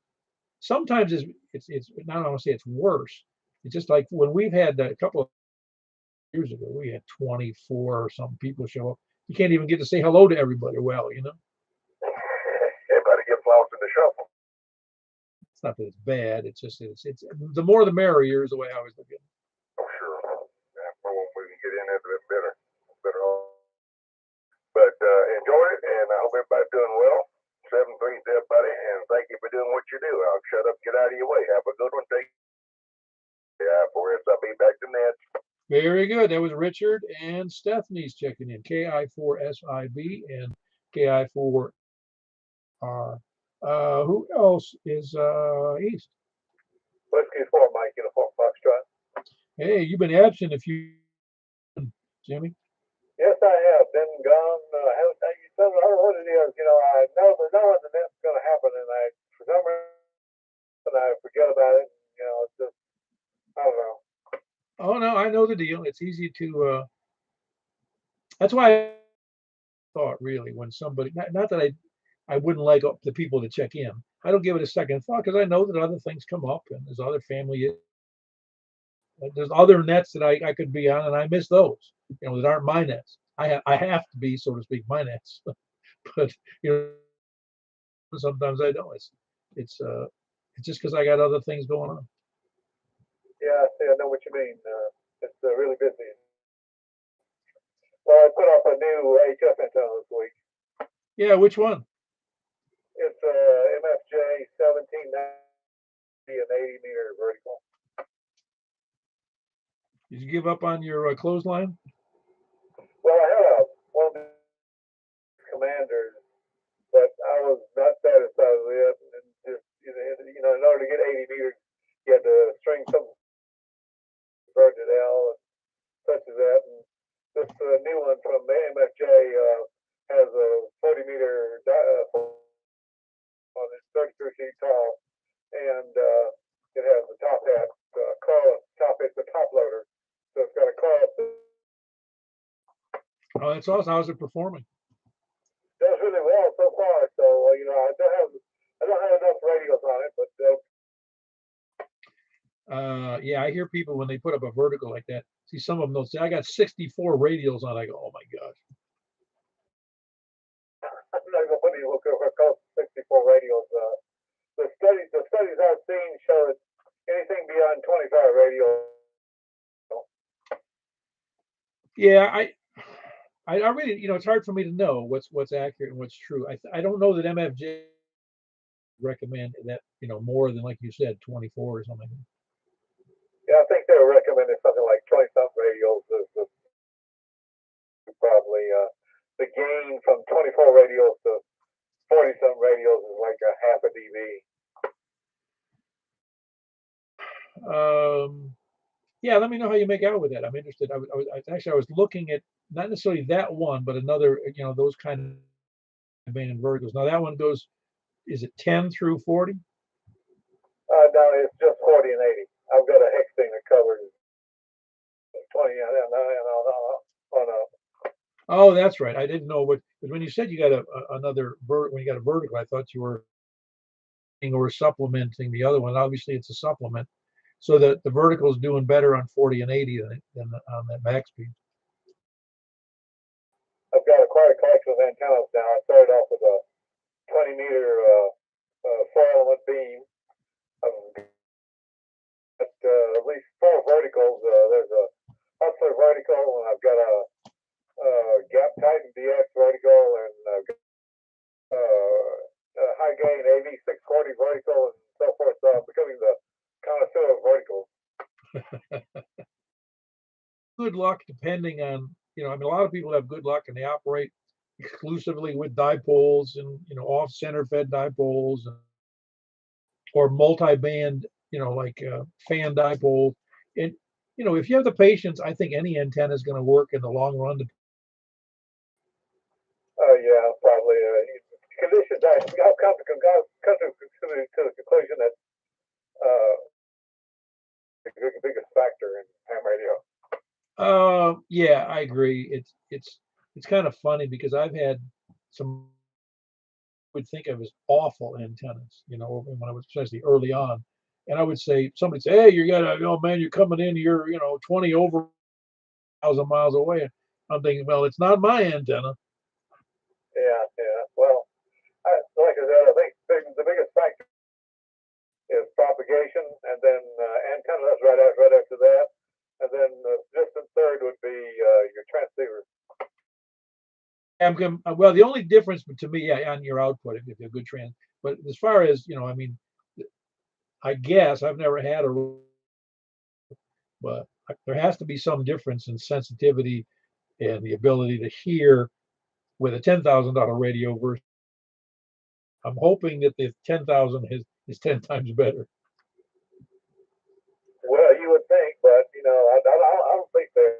Speaker 1: sometimes it's I don't want to say it's worse. It's just like when we've had a couple of years ago, we had 24 or some people show up. You can't even get to say hello to everybody. Well,
Speaker 2: Everybody gets lost in the shuffle.
Speaker 1: It's not that it's bad. It's just it's the more the merrier is the way I always look at it.
Speaker 2: Oh, sure. Yeah, we can get in there a bit better. But enjoy it, and I hope everybody's doing well. 7-3 to everybody, and thank you for doing what you do. I'll shut up, get out of your way. Have a good one. Take care. I'll be back to net.
Speaker 1: Very good. That was Richard and Stephanie's checking in. KI4SIB and KI4R. Who else is east?
Speaker 2: Whiskey 4, Mike, Uniform Foxtrot.
Speaker 1: Hey, you've been absent a few, Jimmy.
Speaker 2: Yes, I have been gone. I don't know what it is. I know the net's going to happen, and for some reason I forget about it.
Speaker 5: You know, it's just, I don't know.
Speaker 1: Oh no, I know the deal. It's easy to. That's why I thought really when somebody, not that I wouldn't like the people to check in. I don't give it a second thought because I know that other things come up and there's other family. There's other nets that I could be on and I miss those. You know, that aren't my nets. I have to be, so to speak, my nets. But you know, sometimes I don't. It's just because I got other things going on.
Speaker 5: Yeah, see, I know what you mean. It's really busy. Well, I put up a new HF antenna this week.
Speaker 1: Yeah, which one?
Speaker 5: It's MFJ 1790 and 80-meter vertical.
Speaker 1: Did you give up on your clothesline?
Speaker 5: Well, I had one of the commanders, but I was not satisfied with it. And just, you know, in order to get 80 meters, you had to string some virgin L and such as that. And this new one from MFJ has a 40-meter on it's 33 feet tall, and it has a top hat, it's a top loader, so it's got a car.
Speaker 1: Oh, that's awesome. How's it performing?
Speaker 5: Does really well so far. So you know, I don't have enough radios on it, but
Speaker 1: Yeah, I hear people when they put up a vertical like that. See, some of them they'll say, "I got 64 radios on." I go, "Oh my gosh."
Speaker 5: I'm not gonna put any look over close to 64 radios. The studies I've seen show that anything beyond 25 radios.
Speaker 1: Yeah, I really, you know, it's hard for me to know what's accurate and what's true. I don't know that MFJ recommend that, you know, more than like you said, 24 or something.
Speaker 5: Yeah, I think they were recommending something like 20-something radios is probably the gain from 24 radios to 40-something radios is like a half a dB.
Speaker 1: Yeah, let me know how you make out with that. I'm interested. I was looking at not necessarily that one, but another, you know, those kind of band verticals. Now that one goes, is it 10 through 40?
Speaker 5: No, it's just 40 and 80. I've got a hex thing that covers 20 and no.
Speaker 1: Oh, that's right. I didn't know what, because when you said you got when you got a vertical, I thought you were supplementing the other one. Obviously, it's a supplement, so that the vertical is doing better on 40 and 80 than on that max speed.
Speaker 5: I've got quite a collection of antennas now. I started off with a 20-meter 4-element beam. I've got at least 4 verticals. There's a Hustler vertical, and I've got a Gap Titan DX vertical, and high gain AV 640 vertical, and so forth. So I'm becoming the connoisseur of verticals.
Speaker 1: Good luck, depending on, you know, I mean, a lot of people have good luck and they operate exclusively with dipoles and, you know, off center fed dipoles or multi-band, you know, like fan dipole. And, you know, if you have the patience, I think any antenna is going to work in the long run.
Speaker 5: Yeah, probably. Conditions. I've come to the conclusion that the biggest factor in ham radio.
Speaker 1: Yeah, I agree. It's kind of funny because I've had some would think of as awful antennas, you know, when I was especially early on. And I would say, somebody say, "Hey, you got a, oh man, you're coming in, you're, you know, 20 over 1,000 miles away." I'm thinking, well, it's not my antenna.
Speaker 5: Yeah. Well, like I said, I think the biggest factor is propagation, and then antennas right after that, and then the distant third would be your transceiver.
Speaker 1: Well, the only difference to me, yeah, on your output, if you're a good trans, but as far as, you know, I mean, I guess I've never had but there has to be some difference in sensitivity and the ability to hear with a $10,000 radio versus. I'm hoping that the 10,000 is 10 times better.
Speaker 5: Well, you would think, but you know, I don't think that.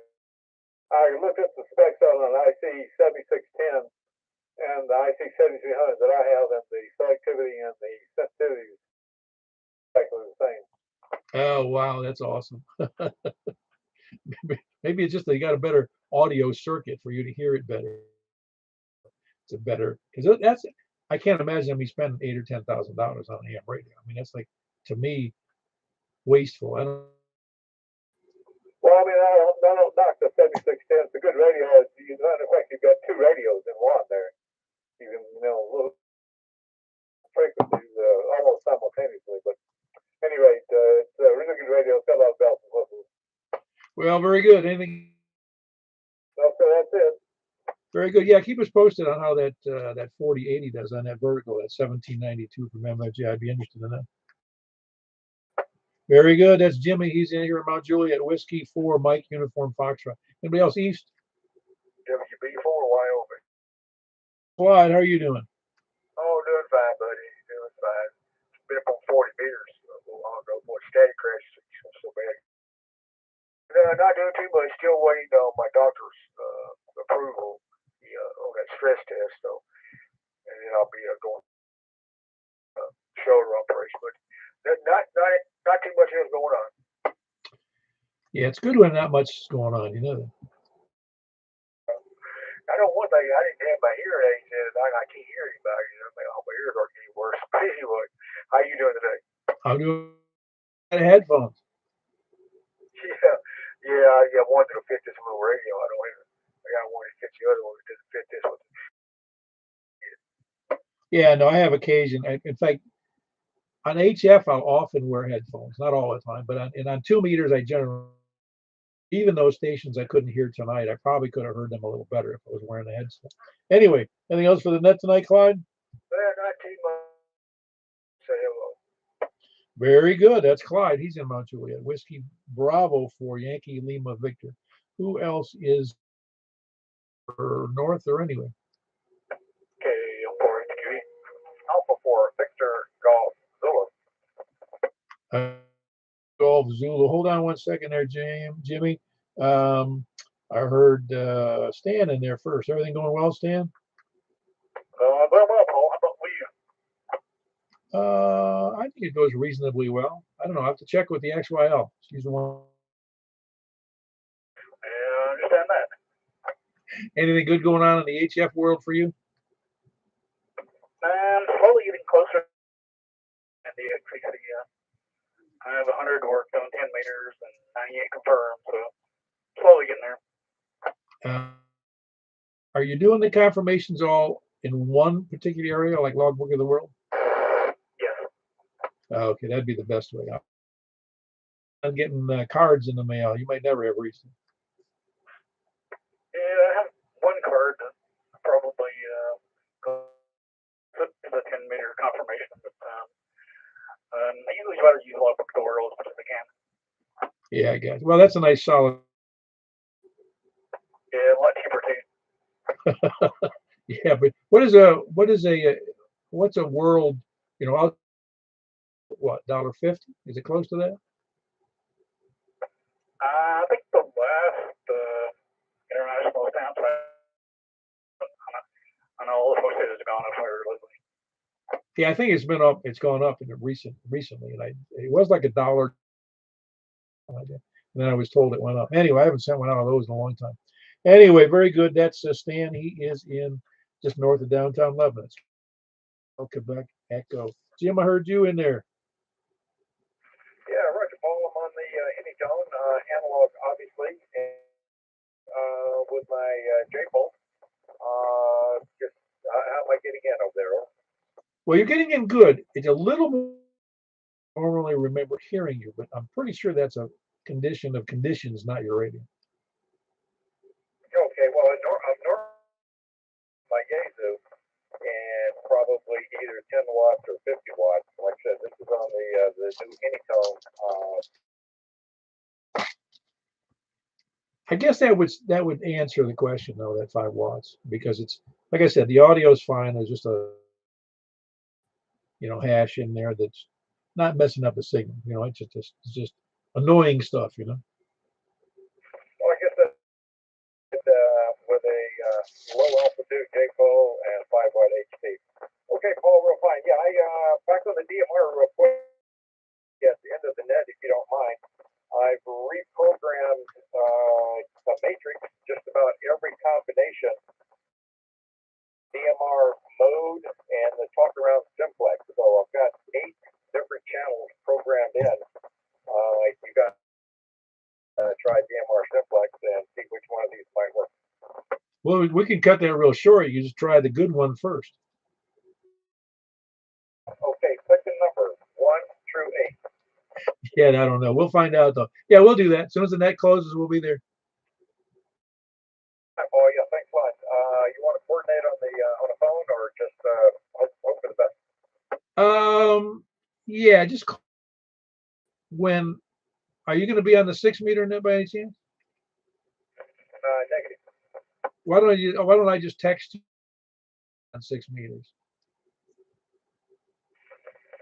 Speaker 5: I looked at the specs on an IC 7610 and the IC 7300 that I have, and the selectivity and the sensitivity is exactly the same.
Speaker 1: Oh, wow, that's awesome. Maybe it's just they got a better audio circuit for you to hear it better. It's a better because that's I can't imagine me spending $8,000 or $10,000 on AM radio. I mean, that's like to me wasteful. I don't.
Speaker 5: Well, I mean, I don't knock the 7610. It's a good radio. In fact, you've got two radios in one there. You can, little frequencies almost simultaneously. But at any rate, it's a really good radio. It's got a lot of bells and whistles.
Speaker 1: Well, very good. Anything?
Speaker 5: So that's it.
Speaker 1: Very good. Yeah, keep us posted on how that 4080 does on that vertical, that 1792 from MtJuliet. I'd be interested in that. Very good. That's Jimmy. He's in here at MtJuliet, Whiskey 4, Mike, Uniform, Foxtrot. Anybody else east?
Speaker 2: WB4, Wyoming.
Speaker 1: Clyde, how are you doing?
Speaker 2: Oh, doing fine, buddy. Doing fine. Been up on 40 meters a little while ago. Boy, static crash so bad. Not doing too much. Still waiting on my doctor's approval on that stress test. So, and then I'll be going shoulder operation. But not too much else going on.
Speaker 1: Yeah, it's good when not much is going on. You know that.
Speaker 2: I know one thing. I didn't have my hearing aids in, and I can't hear anybody. My ears are getting worse. But anyway, how you doing today?
Speaker 1: I'm doing headphones.
Speaker 2: Yeah. One that'll fit this little radio. I don't have. I got one that fits the other one that doesn't fit this one.
Speaker 1: Yeah, no, I have occasion. In fact, on HF, I'll often wear headphones. Not all the time, but on 2 meters, I generally. Even those stations I couldn't hear tonight, I probably could have heard them a little better if I was wearing a headset. Anyway, anything else for the net tonight, Clyde?
Speaker 2: Not too much. Say hello.
Speaker 1: Very good. That's Clyde. He's in MtJuliet. Whiskey Bravo for Yankee Lima Victor. Who else is north or anyway?
Speaker 2: Okay, for HQ. Alpha for Victor Golf Zulu.
Speaker 1: Golf Zulu. Hold on one second there, Jimmy. I heard Stan in there first. Everything going well, Stan?
Speaker 2: Well, Paul. How about you?
Speaker 1: I think it goes reasonably well. I don't know. I have to check with the XYL. She's the one.
Speaker 2: I understand that.
Speaker 1: Anything good going on in the HF world for you?
Speaker 2: Slowly getting closer. And the electricity. I have 100 worked on 10 meters and 98 confirmed. So slowly getting there.
Speaker 1: Are you doing the confirmations all in one particular area, like Logbook of the World?
Speaker 2: Yes.
Speaker 1: Okay, that'd be the best way. I'm getting cards in the mail. You might never have reached them.
Speaker 2: Yeah, I have one card that probably put the 10-meter confirmation. But I usually try to use Logbook of the World as much as I can.
Speaker 1: Yeah, I guess. Well, that's a nice solid.
Speaker 2: Yeah, a lot cheaper too.
Speaker 1: Yeah, but what's a world? What $1.50? Is it close to that?
Speaker 2: I think the last international stamp I know all the postage has gone up here lately.
Speaker 1: Yeah, I think it's been up. It's gone up in recently, and it was like $1. And then I was told it went up. Anyway, I haven't sent one out of those in a long time. Anyway, very good. That's Stan. He is in just north of downtown Lebanon. Quebec Echo. Jim, I heard you in there.
Speaker 2: Yeah, Roger Paul. I'm on the Anytone analog, obviously, and with my J-Bolt. Just how am I getting in over there?
Speaker 1: Well, you're getting in good. It's a little more normally remember hearing you, but I'm pretty sure that's a condition of conditions, not your radio.
Speaker 2: Okay, well, I'm my Yaesu, and probably either 10 watts or 50 watts. Like I said, this is on the new Anytone.
Speaker 1: I guess that would answer the question though, that 5 watts, because it's like I said, the audio is fine. There's just a hash in there that's not messing up the signal. It's just annoying stuff.
Speaker 2: Well, I guess that with a low altitude JPO and 5 watt HT. Okay, Paul, real fine. Yeah, I back on the DMR real quick. At the end of the net
Speaker 4: add, if you don't mind. I've reprogrammed the matrix, just about every combination, DMR mode, and the talk around simplex. So I've got 8 different channels programmed in. You got try DMR simplex and see which one of these might work.
Speaker 1: Well, we can cut that real short. You just try the good one first.
Speaker 4: Okay, click the number 1 through 8.
Speaker 1: Yeah, I don't know. We'll find out though. Yeah, we'll do that. As soon as the net closes, we'll be there.
Speaker 4: Oh yeah, thanks a lot. You want to coordinate on the phone or just hope for the best?
Speaker 1: Yeah, just when are you going to be on the 6-meter net by any chance?
Speaker 4: Negative.
Speaker 1: Why don't I just text you on 6 meters?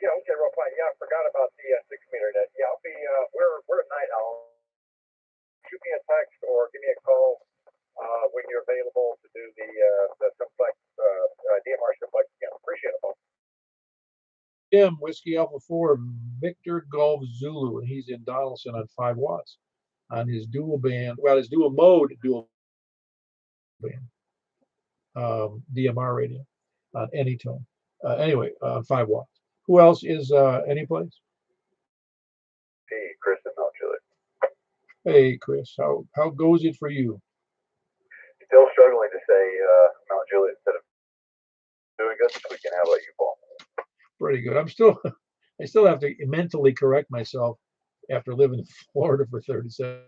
Speaker 4: Yeah, okay, real fine. Yeah, I forgot about the 6-meter net. Yeah, I'll be we're at night owl. Shoot me a text or give me a call when you're available to do the simplex DMR simplex again. Appreciate it, folks.
Speaker 1: Jim, Whiskey Alpha 4, Victor Golf Zulu, and he's in Donaldson on 5 watts on his dual band. Well, his dual mode dual band DMR radio on any tone. Anyway, 5 watts. Who else is any place?
Speaker 2: Hey, Chris and MtJuliet.
Speaker 1: Hey, Chris, how goes it for you?
Speaker 2: Still struggling to say MtJuliet instead of doing good this weekend. How about you, Paul?
Speaker 1: Pretty good. I still have to mentally correct myself after living in Florida for 37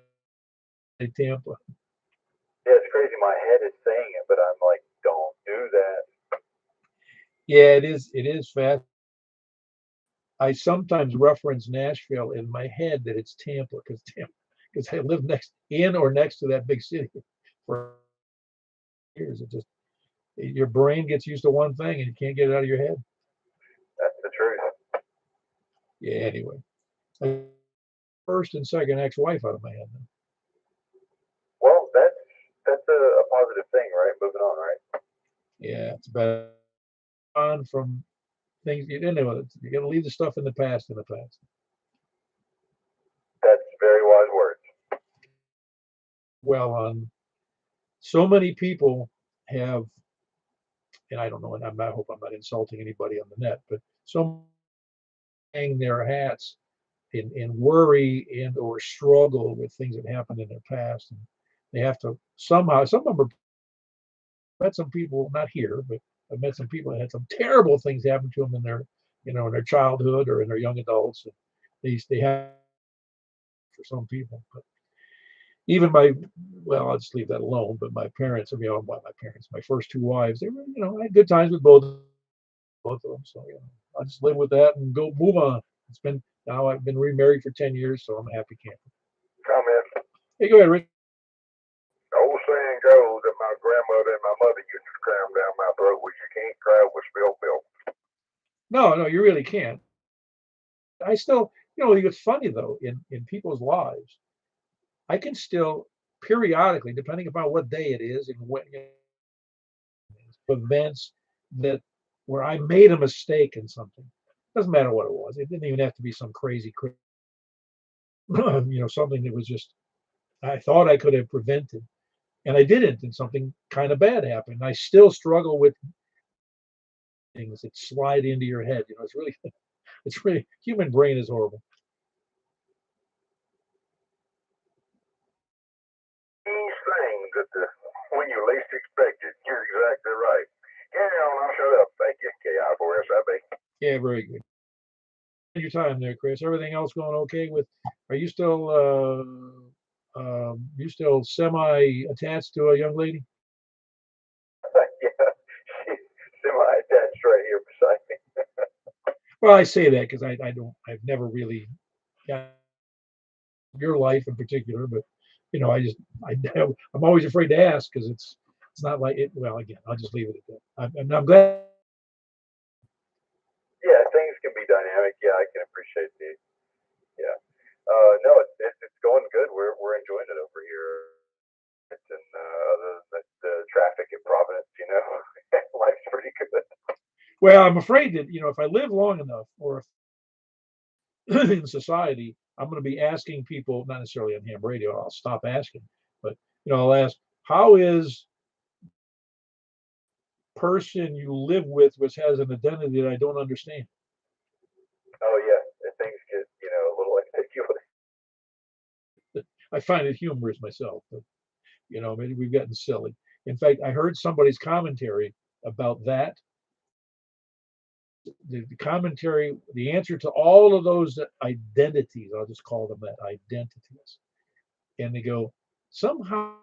Speaker 1: in Tampa.
Speaker 2: Yeah, it's crazy. My head is saying it, but I'm like, don't do that.
Speaker 1: Yeah, it is fast. I sometimes reference Nashville in my head that it's Tampa because I live next to that big city for years. It just your brain gets used to one thing and you can't get it out of your head.
Speaker 2: That's the truth.
Speaker 1: Yeah, anyway. First and second ex-wife out of my head now.
Speaker 2: Well, that's a positive thing, right? Moving on, right?
Speaker 1: Yeah, it's better on from things you didn't know. You got to leave the stuff in the past in the past.
Speaker 2: That's very wise words.
Speaker 1: Well, so many people have, and I don't know, and I hope I'm not insulting anybody on the net, but some hang their hats in worry and or struggle with things that happened in their past, and they have to somehow. Some of them met some people, not here, but I've met some people that had some terrible things happen to them in their, in their childhood or in their young adults. And they have for some people, but even well, I'll just leave that alone. But my parents, my first 2 wives, they were, I had good times with both of them. So, I just live with that and go move on. Now I've been remarried for 10 years, so I'm a happy camper.
Speaker 2: Comment.
Speaker 1: Hey, go ahead, Rick.
Speaker 2: The old saying goes that my grandmother and my mother used to cram down my throat was you can't cry with spilled milk.
Speaker 1: No, you really can't. I still, it's funny though, in people's lives, I can still periodically, depending upon what day it is and when events that where I made a mistake in something. Doesn't matter what it was. It didn't even have to be some crazy, something that was just I thought I could have prevented, and I didn't, and something kind of bad happened. I still struggle with things that slide into your head. It's really human brain is horrible.
Speaker 2: These things when you least expect it. You're exactly right. Carry on, I'll shut up. Thank you, KI4SIB.
Speaker 1: Yeah, very good. Your time there, Chris. Everything else going okay are you still semi-attached to a young lady?
Speaker 2: Yeah, she's semi-attached right here beside me.
Speaker 1: Well, I say that because I've never really got your life in particular, but I'm always afraid to ask because it's not like it. Well, again, I'll just leave it at that. I'm glad.
Speaker 2: Yeah, things can be dynamic. Yeah, I can appreciate the. Yeah, no, it's going good. We're enjoying it over here. And other than the traffic in Providence, life's pretty good.
Speaker 1: Well, I'm afraid that if I live long enough, or if in society, I'm going to be asking people, not necessarily on ham radio, I'll stop asking, but I'll ask, how is person you live with which has an identity that I don't understand?
Speaker 2: Oh yeah, and things get a little ambiguous.
Speaker 1: I find it humorous myself, but maybe we've gotten silly. In fact, I heard somebody's commentary about that. The commentary, the answer to all of those identities, I'll just call them that, identities. And they go, somehow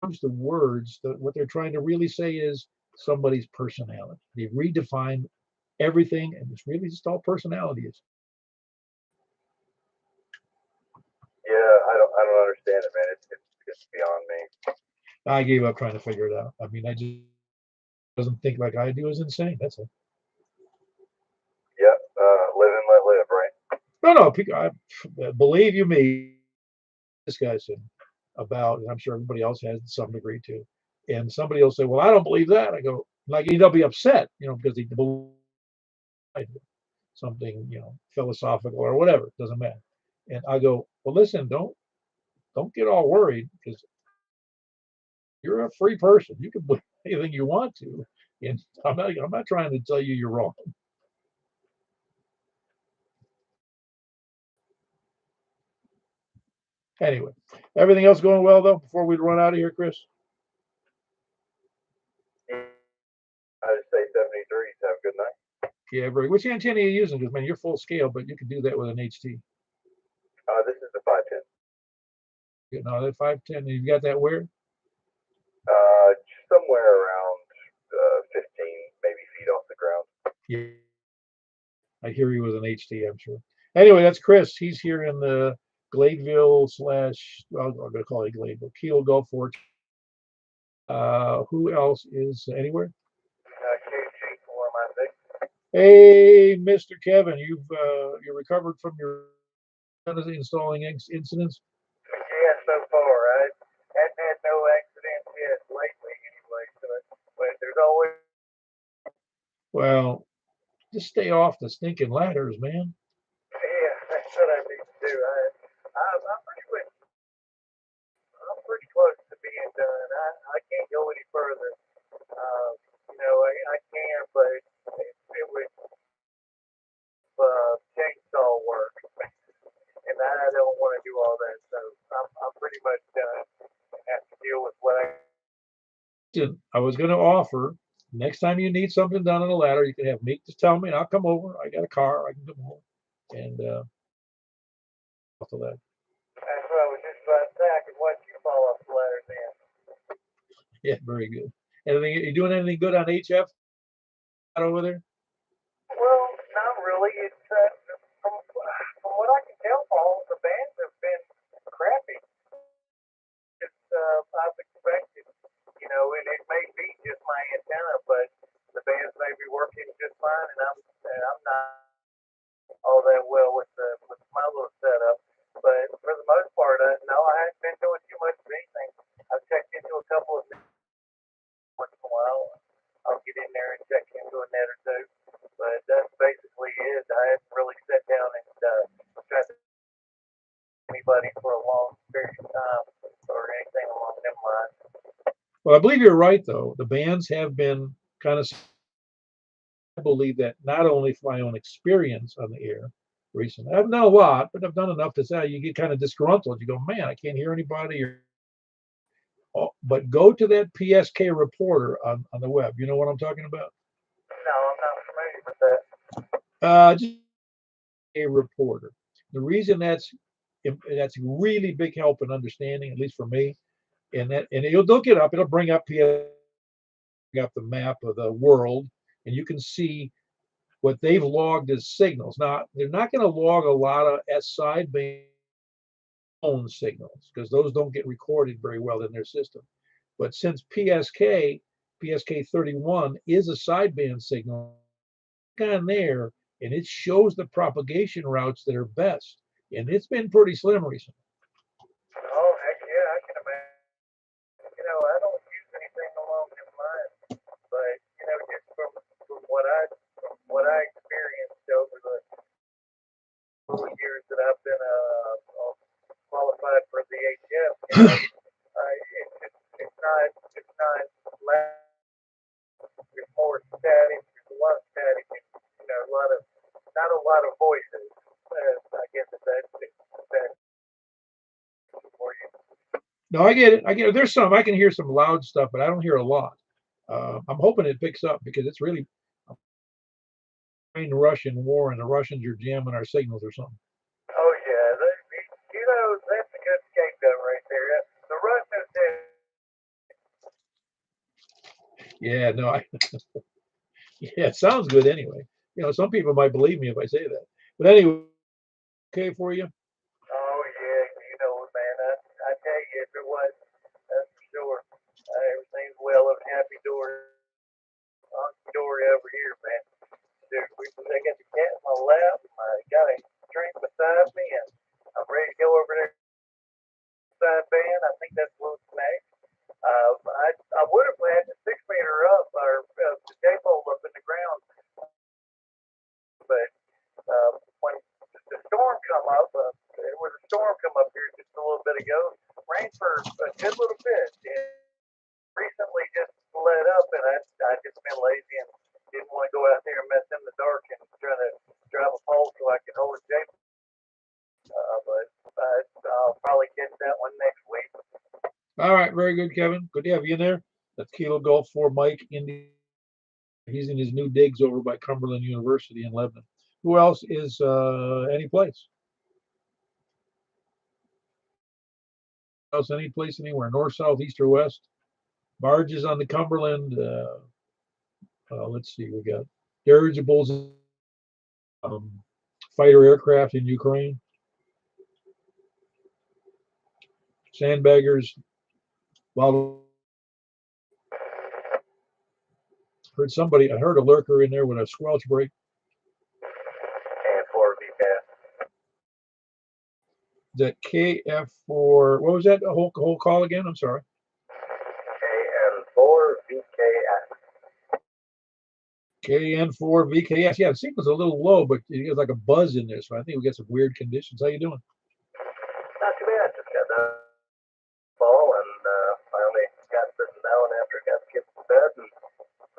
Speaker 1: the words, what they're trying to really say is somebody's personality. They've redefined everything, and it's really just all personality is.
Speaker 2: Yeah, I don't understand it, man. It's beyond me.
Speaker 1: I gave up trying to figure it out. I mean, I just doesn't think like I do is insane. That's it.
Speaker 2: Yep, live and let live, right?
Speaker 1: No, believe you me, this guy said about, and I'm sure everybody else has to some degree too. And somebody will say, "Well, I don't believe that." I go, like, they'll be upset, because they believe something, philosophical or whatever. It doesn't matter. And I go, "Well, listen, don't get all worried because you're a free person. You can believe anything you want to, and I'm not trying to tell you you're wrong." Anyway, everything else going well though before we run out of here, Chris?
Speaker 2: I just say 73s. Have a good night.
Speaker 1: Yeah, very. Which antenna are you using? Because man, you're full scale, but you can do that with an HT.
Speaker 2: This is the 510.
Speaker 1: That 510. You got that where?
Speaker 2: Somewhere around 15 maybe feet off the ground.
Speaker 1: Yeah, I hear he was an HT. I'm sure. Anyway, that's Chris. He's here in the Gladeville / well, I'm going to call it Gladeville, Keel Gulf Fork. Who else is anywhere?
Speaker 2: KG4, I think.
Speaker 1: Hey, Mr. Kevin, you recovered from your installing incidents?
Speaker 5: Yeah, so far. I hadn't had no accidents yet lately anyway, but there's always.
Speaker 1: Well, just stay off the stinking ladders, man.
Speaker 5: Yeah, that's what I need to do. I'm pretty close to being done. I can't go any further. I can, but it would chainsaw work, and I don't want to do all that. So I'm pretty much done. Have to deal with what
Speaker 1: I was going to offer next time you need something done on a ladder, you can have Meek just tell me, and I'll come over. I got a car, I can come over, and off the ladder.
Speaker 5: That's what I was just about to say. I could watch you fall off the ladder then.
Speaker 1: Yeah, very good. Anything you doing anything good on HF over there?
Speaker 5: Well, not really. It's from what I can tell, Paul, the bands have been crappy. It's I've expected, and it may be just my antenna, but the bands may be working just fine, and I'm not all that well with my little setup. But for the most part, no, I haven't been doing too much of anything. I've checked into a couple of things once in a while. I'll get in there and check into a net or two. But that's basically it. I haven't really sat down and tried to anybody for a long period of time or anything along them lines.
Speaker 1: Well, I believe you're right, though. The bands have been kind of. I believe that not only from my own experience on the air recently, I've done a lot, but I've done enough to say you get kind of disgruntled. You go, man, I can't hear anybody. But go to that PSK reporter on the web. You know what I'm talking about?
Speaker 5: No, I'm not familiar with that.
Speaker 1: Just a reporter. The reason that's really big help in understanding, at least for me, and you'll look it up. It'll bring up the map of the world, and you can see what they've logged as signals. Now they're not going to log a lot of sideband signals because those don't get recorded very well in their system. But since PSK 31 is a sideband signal, on there and it shows the propagation routes that are best, and it's been pretty slim recently.
Speaker 5: Oh, heck yeah, I can imagine. I don't use anything along them lines, but just from what I experienced over the 4 years that I've been qualified for the HF, you know, it's not loud. There's more static. There's a lot of static. You know, not a lot of voices. I guess that's for you.
Speaker 1: No, I get it. I get it. There's some, I can hear some loud stuff, but I don't hear a lot. I'm hoping it picks up because it's really a Russian war and the Russians are jamming our signals or something.
Speaker 5: Oh yeah, you know, that's a good scapegoat right there. The Russians did.
Speaker 1: Yeah, no, yeah, it sounds good anyway. You know, some people might believe me if I say that. But anyway, okay for you?
Speaker 5: Oh yeah, you know, man. I tell you, if it was, that's for sure. Everything's well and happy dory over here, man. Dude, I got the cat in my lap. I got a drink beside me, and I'm ready to go over there. Side band. I think that's a little snack. I would have had the 6 meter up or the J pole up in the ground, but when the storm come up, there was a storm come up here just a little bit ago. Rained for a good little bit. It recently just let up, and I just been lazy and didn't want to go out there and mess in the dark and try to drive a pole so I could hold a J. But I'll probably catch that one next week.
Speaker 1: All right, very good, Kevin. Good to have you in there. That's Kilo Golf for Mike Indy. He's in his new digs over by Cumberland University in Lebanon. Who else is any place? Else any place anywhere? North, south, east, or west? Barges on the Cumberland. Let's see. We got dirigibles, fighter aircraft in Ukraine, sandbaggers. Well, I heard a lurker in there with a squelch brake.
Speaker 4: And 4 VCAS.
Speaker 1: That KF4, what was that whole call again? I'm sorry.
Speaker 4: KN4 VKS.
Speaker 1: KN4 VKS. Yeah, the signal's a little low, but it has like a buzz in there, so I think we got some weird conditions. How you doing?
Speaker 4: Not too bad. Just got done fall and finally got sitting down after I got kids to bed and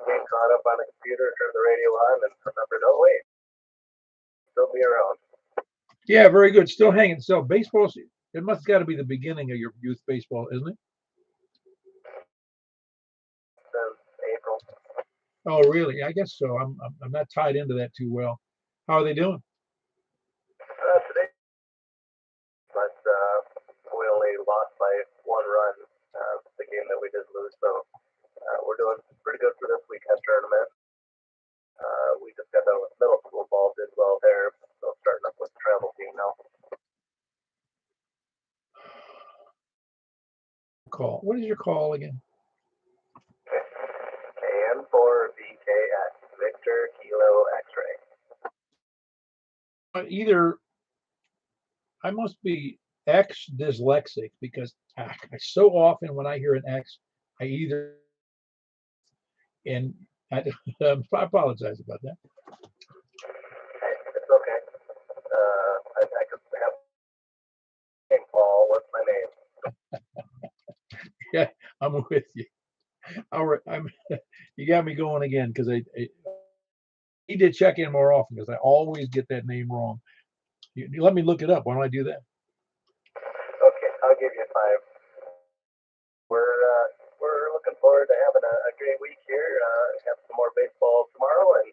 Speaker 4: getting caught up on the computer, turned the radio on, and remembered, oh wait, still be around.
Speaker 1: Yeah, very good. Still hanging. So baseball, it must got to be the beginning of your youth baseball, isn't it?
Speaker 4: Since April.
Speaker 1: Oh, really? I guess so. I'm not tied into that too well. How are they doing?
Speaker 4: Today, but we only lost by 1 run the game that we did lose, so we're doing pretty good for this weekend tournament. We just got done with middle school ball, did well there, so starting up with the travel team now.
Speaker 1: Call. What is your call again?
Speaker 4: KN4 VKS, Victor Kilo X-ray.
Speaker 1: Either I must be X dyslexic because I so often when I hear an X, I either and I apologize about that.
Speaker 4: Hey, it's okay. I could have name Paul. What's my name?
Speaker 1: Yeah, I'm with you. All right, you got me going again because I need to check in more often because I always get that name wrong. You let me look it up. Why don't I do that?
Speaker 4: Okay, I'll give you 5. We're looking forward to having a great week here. Have some more baseball tomorrow, and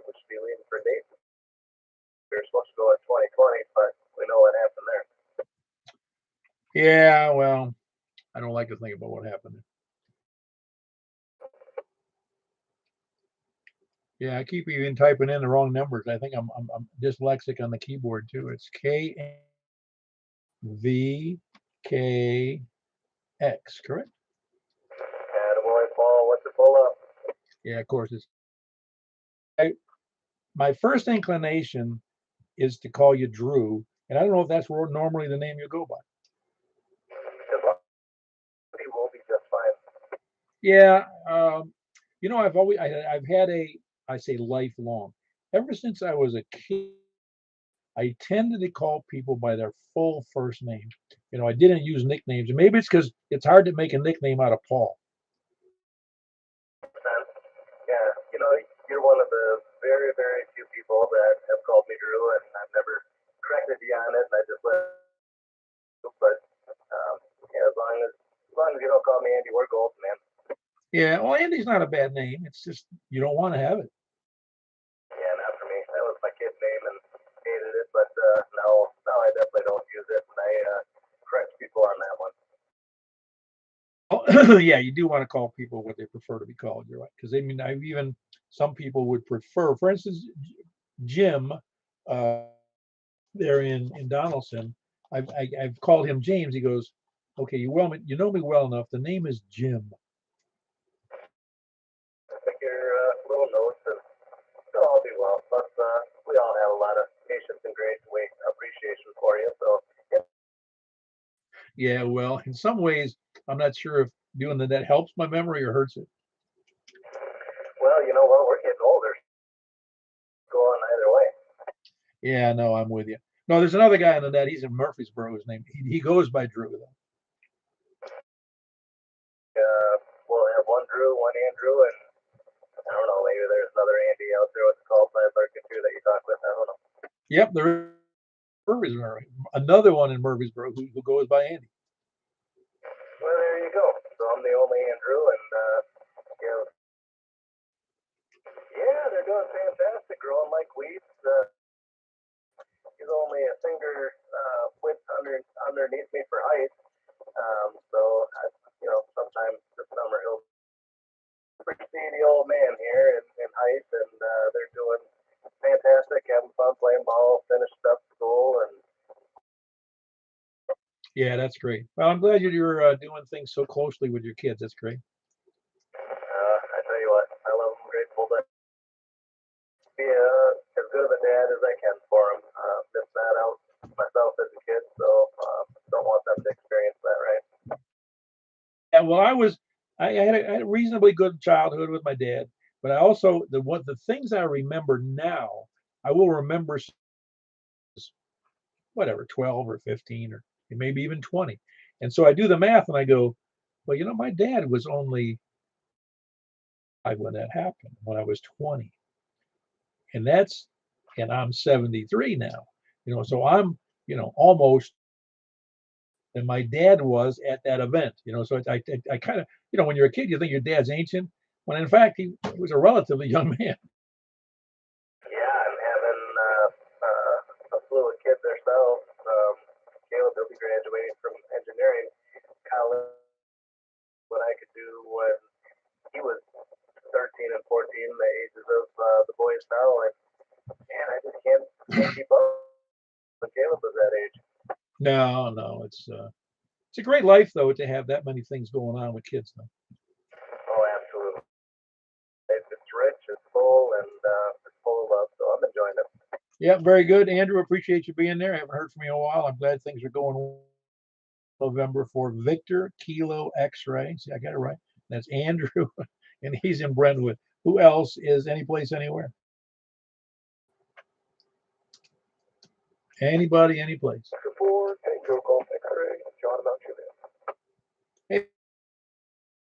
Speaker 4: we should be leaving for Dayton. We were supposed to go in 2020, but we know what happened there.
Speaker 1: Yeah, well, I don't like to think about what happened. Yeah, I keep even typing in the wrong numbers. I think I'm dyslexic on the keyboard too. It's KVKX, correct?
Speaker 4: Attaboy, Paul. What's it pull up?
Speaker 1: Yeah, of course. My first inclination is to call you Drew, and I don't know if that's normally the name you go by.
Speaker 4: He will be just fine.
Speaker 1: Yeah, you know, I've had I say lifelong, ever since I was a kid, I tended to call people by their full first name. I didn't use nicknames. And maybe it's because it's hard to make a nickname out of Paul.
Speaker 4: Yeah, you're one of the very, very few people that have called me Drew, and I've never corrected you on it, and I just let you. But yeah, as long as you don't call me Andy, we're golden, man.
Speaker 1: Yeah, well, Andy's not a bad name. It's just you don't want to have it.
Speaker 4: Yeah, not for me. That was my kid's name, and hated it. But no, I definitely don't use it, and I correct people on that one.
Speaker 1: Oh, yeah, you do want to call people what they prefer to be called. You're right, because I've even some people would prefer, for instance, Jim, there in Donaldson. I've called him James. He goes, okay, you know me well enough. The name is Jim.
Speaker 4: I think your little notes, and they'll all be well. Plus, we all have a lot of patience and grace and appreciation for you. So
Speaker 1: Yeah, well, in some ways, I'm not sure if doing that helps my memory or hurts it.
Speaker 4: well, you know what? We're getting older. Go on either way.
Speaker 1: Yeah, no, I'm with you. No, there's another guy on the net. He's in Murfreesboro. His name, he goes by Drew, though.
Speaker 4: We'll have one Drew, one Andrew, and I don't know, maybe there's another Andy out there with the call sign lurking too that you talk with. I don't know.
Speaker 1: Yep, there is Murfreesboro. Another one in Murfreesboro who goes by Andy.
Speaker 4: Well, there you go. So I'm the only Andrew, and yeah, they're doing fantastic, growing like weeds. He's only a finger width underneath me for height. So sometimes this summer he'll see the old man here in height, and they're doing fantastic, having fun playing ball, finished up school, and
Speaker 1: Yeah, that's great. Well, I'm glad you're doing things so closely with your kids. That's great.
Speaker 4: I tell you what, I love them, grateful to be as good of a dad as I can for them. Missed that out myself as a kid, so don't want them to experience that, right?
Speaker 1: Yeah, well, I had a reasonably good childhood with my dad, but I also the things I remember now, I will remember whatever 12 or 15 or maybe even 20. And so I do the math and I go, well, my dad was only when that happened, when I was 20. And I'm 73 now, so I'm, almost than my dad was at that event, so I kind of, when you're a kid, you think your dad's ancient, when in fact he was a relatively young man.
Speaker 4: Yeah, and having a slew of kids ourselves. Caleb will be graduating from engineering college. What I could do when he was 13 and 14, the ages of the boys now, and man, I just can't keep up when Caleb was that age.
Speaker 1: No, it's a great life though to have that many things going on with kids though.
Speaker 4: Oh, absolutely. It's rich, it's full, and it's full of love, so I'm enjoying it.
Speaker 1: Yeah, very good, Andrew. Appreciate you being there. I haven't heard from you in a while. I'm glad things are going well. November for Victor Kilo X-ray. See, I got it right. That's Andrew, and he's in Brentwood. Who else is any place anywhere? Anybody, any place.
Speaker 4: For Tango Golf X-ray, John MtJuliet.
Speaker 1: Hey,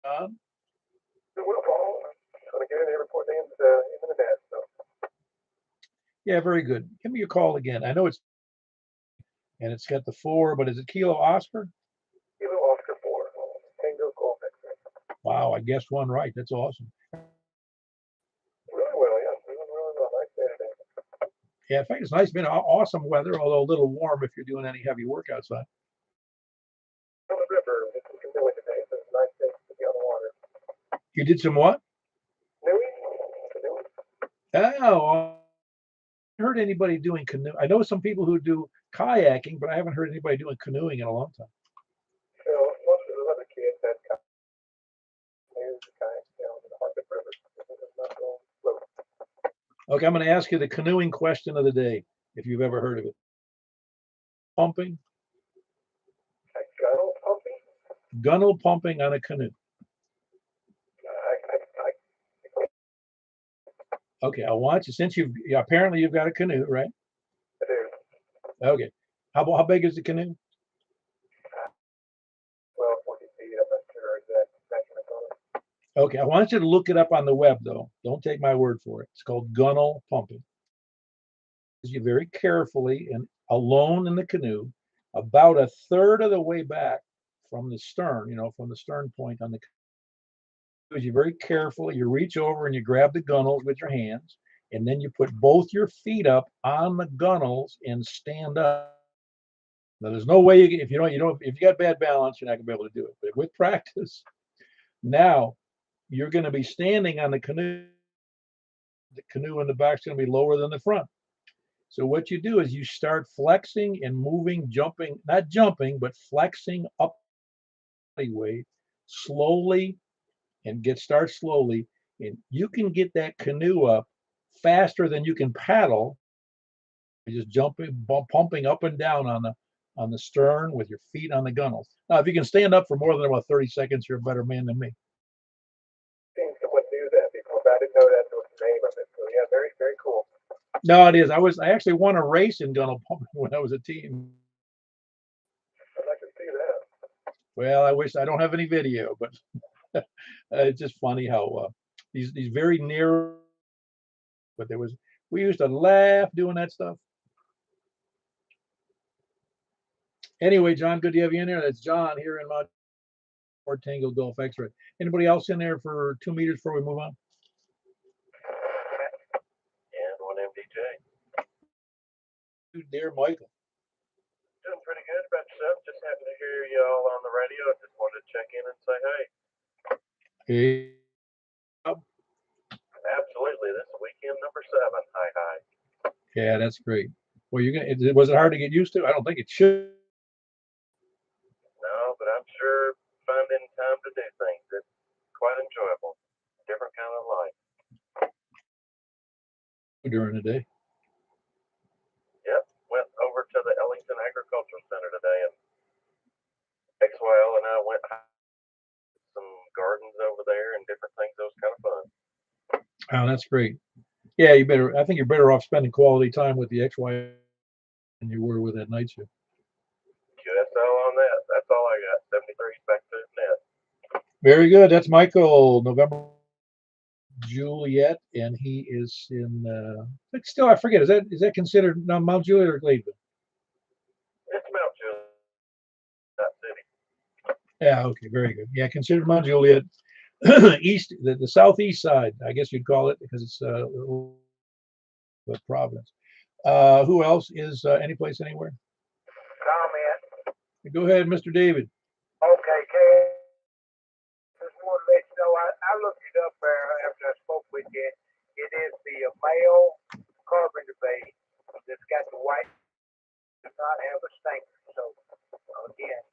Speaker 1: John.
Speaker 4: Will Paul. Going to get in there report names in the net. So.
Speaker 1: Yeah, very good. Give me a call again. I know it's got the 4, but is it Kilo Oscar?
Speaker 4: Kilo Oscar 4. Tango Golf X-ray.
Speaker 1: Wow, I guessed one right. That's awesome.
Speaker 4: Really well, yeah. Really well. Nice Saturday.
Speaker 1: Yeah, in fact, it's nice. Been awesome weather, although a little warm if you're doing any heavy work outside.
Speaker 4: On the river, it's canoeing today, so it's a nice day to be on the water.
Speaker 1: You did some what?
Speaker 4: Canoeing.
Speaker 1: Oh, I heard anybody doing canoe. I know some people who do kayaking, but I haven't heard anybody doing canoeing in a long time.
Speaker 4: So most of the other kids had kayak down in the Harpeth River. It's not going float.
Speaker 1: Okay, I'm going to ask you the canoeing question of the day, if you've ever heard of it. Pumping?
Speaker 4: Gunnel pumping?
Speaker 1: Gunnel pumping on a canoe. Okay, I want you, since apparently you've got a canoe, right?
Speaker 4: I do.
Speaker 1: Okay. How big is the canoe?
Speaker 5: 12, 40 feet. I'm not sure exact measurement on it.
Speaker 1: Okay, I want you to look it up on the web, though. Don't take my word for it. It's called gunnel pumping. You very carefully and alone in the canoe, about a third of the way back from the stern, from the stern point on the canoe, you very carefully, you reach over and you grab the gunnels with your hands, and then you put both your feet up on the gunnels and stand up. Now, there's no way if you got bad balance, you're not gonna be able to do it. But with practice, now you're going to be standing on the canoe. The canoe in the back is going to be lower than the front. So what you do is you start flexing and moving, jumping, not jumping, but flexing up way slowly and start slowly. And you can get that canoe up faster than you can paddle. You're just jumping, pumping up and down on the stern with your feet on the gunnels. Now, if you can stand up for more than about 30 seconds, you're a better man than me.
Speaker 5: Seen someone do that before, but I didn't know that was the name of it. So yeah, very, very cool.
Speaker 1: No, it is. I actually won a race in gunnel pumping when I was a teen.
Speaker 5: I'd like to see that.
Speaker 1: Well, I don't have any video, but it's just funny how these very narrow. But we used to laugh doing that stuff. Anyway, John, good to have you in there. That's John here in my Ford Tango Golf X-Ray. Anybody else in there for 2 meters before we move on?
Speaker 3: And one MtJ.
Speaker 1: Dear Michael.
Speaker 3: Doing pretty good about yourself. Just happened to hear y'all on the radio. I just wanted to check in and say hey.
Speaker 1: Hey.
Speaker 3: Absolutely. This is weekend number 7. Hi.
Speaker 1: Yeah, that's great. Well, was it hard to get used to? I don't think it should.
Speaker 3: No, but I'm sure finding time to do things is quite enjoyable. Different kind of life.
Speaker 1: During the day.
Speaker 3: Yep. Went over to the Ellington Agricultural Center today, and XYL and I went some gardens over there and different things. It was kind of fun.
Speaker 1: Oh, that's great. Yeah, I think you're better off spending quality time with the XY than you were with that night shift.
Speaker 3: QSL on that. That's all I got. 73 back to net.
Speaker 1: Very good. That's Michael, November Juliet, and he is in. But still, I forget. Is that considered MtJuliet or Gladeville?
Speaker 3: It's MtJuliet City.
Speaker 1: Yeah. Okay. Very good. Yeah, considered MtJuliet. East, the southeast side, I guess you'd call it, because it's Providence. Who else is any place anywhere?
Speaker 5: Comment.
Speaker 1: Go ahead, Mr. David.
Speaker 5: Okay, Kay. Just want to let you know, I looked it up there after I spoke with you. It is the male carpenter bee that's got the white, does not have a stinker. So, again,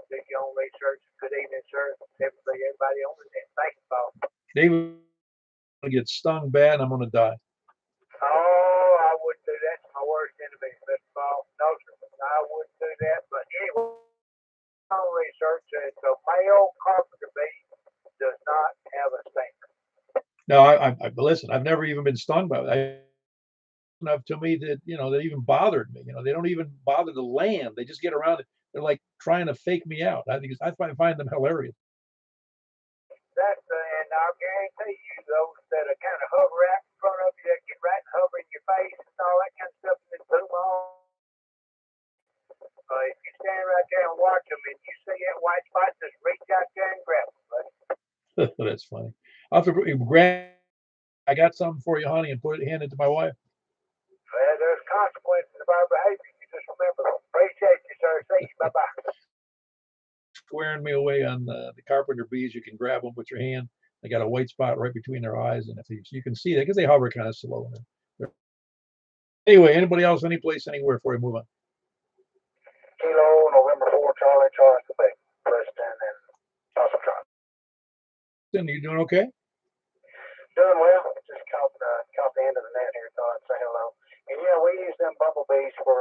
Speaker 5: did your own research. Good evening, sir. Everybody on it. Thank you, Paul.
Speaker 1: David, I'm going to get stung bad and I'm going to die.
Speaker 5: Oh, I wouldn't do that. It's my worst enemy, Mr. Paul. No, sir. I wouldn't do that. But anyway, on research, it's a male carpenter bee does not have a stinker.
Speaker 1: No, I listen. I've never even been stung by it. Enough to me that that even bothered me. They don't even bother to land. They just get around it. They're like trying to fake me out. I find them hilarious.
Speaker 5: That's and I'll guarantee you those that are kind of hover out in front of you, that get right and hover in your face and all that kind of stuff, and then boom on. If you stand right there and watch them, and you see that white spot, just reach out there and grab them, buddy.
Speaker 1: That's funny. I'll have to grab. I got something for you, honey, and hand it to my wife.
Speaker 5: Well, there's consequences of our behavior. You just remember. Appreciate you, sir. See you. Bye-bye.
Speaker 1: Squaring me away on the carpenter bees. You can grab them with your hand. They got a white spot right between their eyes, and you can see that because they hover kind of slow. Anyway, anybody else, any place, anywhere before we move on?
Speaker 5: Kilo, November 4, Charlie, Quebec, Preston, and also Charlie.
Speaker 1: You doing okay?
Speaker 5: Doing well. Just caught the end of the net here, thought I'd say hello. And yeah, we use them bumblebees for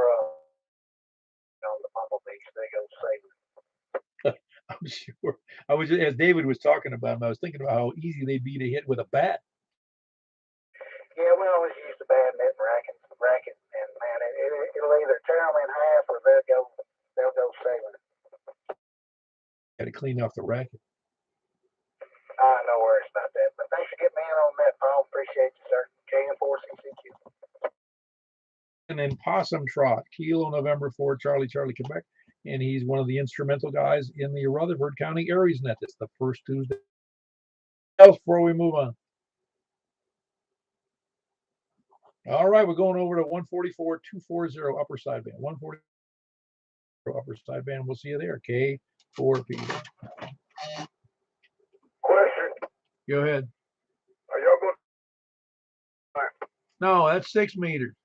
Speaker 5: the bumblebees. They go safe.
Speaker 1: I'm sure. I was as David was talking about them, I was thinking about how easy they'd be to hit with a bat.
Speaker 5: Yeah, we always use the bat net racket, and man,
Speaker 4: it'll either tear them in half or they'll go sailing.
Speaker 1: Got to clean off the racket.
Speaker 4: No worries about that. But thanks for getting me in on that, Paul. Appreciate you, sir. KN4CCQ.
Speaker 1: And then Possum Trot, Kilo November 4, Charlie, Quebec. And he's one of the instrumental guys in the Rutherford County Aries Net. It's the first Tuesday. Before we move on. All right, we're going over to 144-240 upper sideband. 140 upper sideband. We'll see you there. K4P.
Speaker 2: Question.
Speaker 1: Go ahead.
Speaker 2: Are y'all going?
Speaker 1: No, that's 6 meters.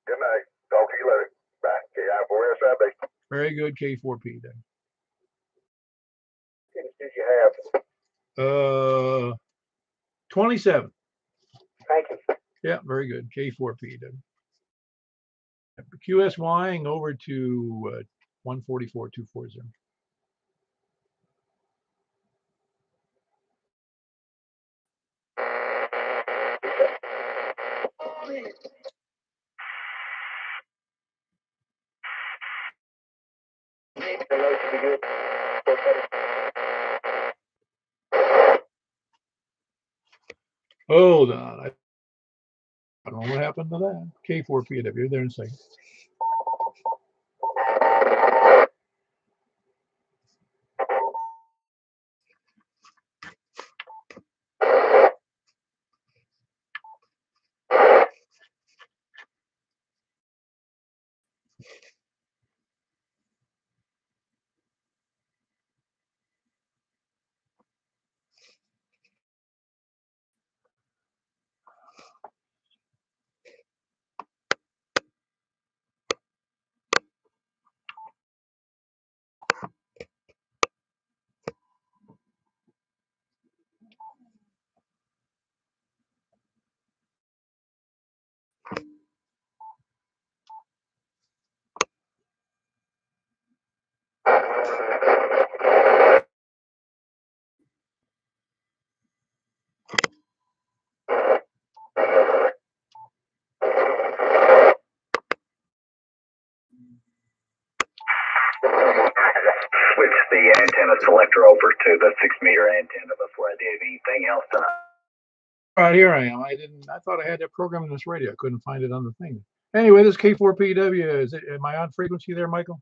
Speaker 2: Good night. Talk to you later. Bye. KI4SIB.
Speaker 1: Very good, K4P then.
Speaker 4: Did you have?
Speaker 1: 27.
Speaker 4: Thank you.
Speaker 1: Yeah, very good. K4P then. QSYing over to 144-240. Hold on. I don't know what happened to that. K4PW. There in a second.
Speaker 6: Switch the antenna selector over to the 6-meter antenna before I did anything else tonight.
Speaker 1: All right, here I am. I thought I had that program in this radio. I couldn't find it on the thing. Anyway, this K4PW. Am I on frequency there, Michael?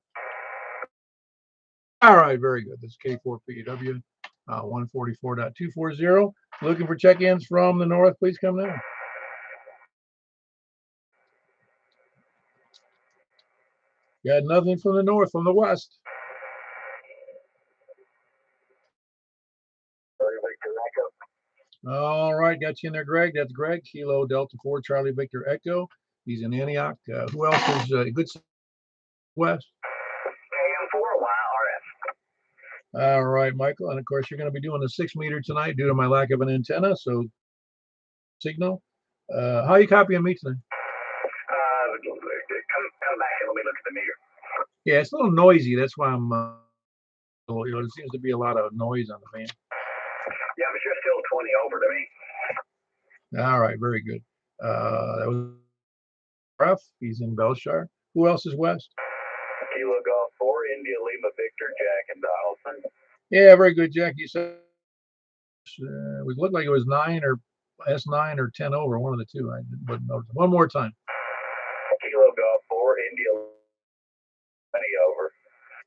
Speaker 1: All right, very good. This is K4PW, 144.240. Looking for check-ins from the north. Please come now. Got nothing from the north, from the west. All right, got you in there, Greg. That's Greg, Kilo Delta 4, Charlie Victor Echo. He's in Antioch. Who else is good? West.
Speaker 6: KM4YRF.
Speaker 1: All right, Michael. And of course, you're going to be doing the 6-meter tonight due to my lack of an antenna. So, signal. How are you copying me tonight?
Speaker 6: Come back and let me look at the meter.
Speaker 1: Yeah, it's a little noisy. That's why I'm. There seems to be a lot of noise on the fan.
Speaker 6: Yeah, but you're still 20 over to me.
Speaker 1: All right, very good. That was Ruff. He's in Belshire. Who else is west?
Speaker 6: Kilo Golf 4, India Lima Victor, Jack and Donaldson.
Speaker 1: Yeah, very good, Jack. You said it looked like it was 9 or S9 or 10 over, one of the two. I wouldn't notice. One more time.
Speaker 6: Kilo Golf 4, India 20 over.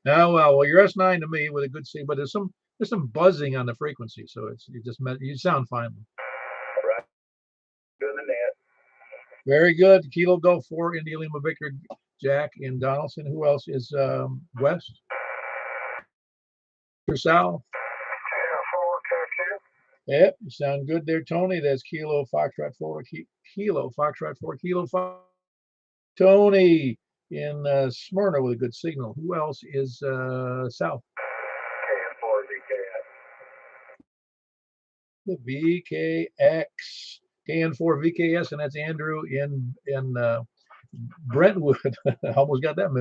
Speaker 1: Now, well, you're S9 to me with a good C, but there's some buzzing on the frequency, so you sound fine.
Speaker 6: Right. Doing the net.
Speaker 1: Very good. Kilo Golf 4, India Lima Victor, Jack and Donaldson. Who else is west? Or south? Yep, you sound good there, Tony. That's Kilo Foxtrot 4, Kilo Foxtrot 4, Kilo Fox. Tony in Smyrna with a good signal. Who else is south? The VKX, KN4 VKS, and that's Andrew in Brentwood. Almost got that.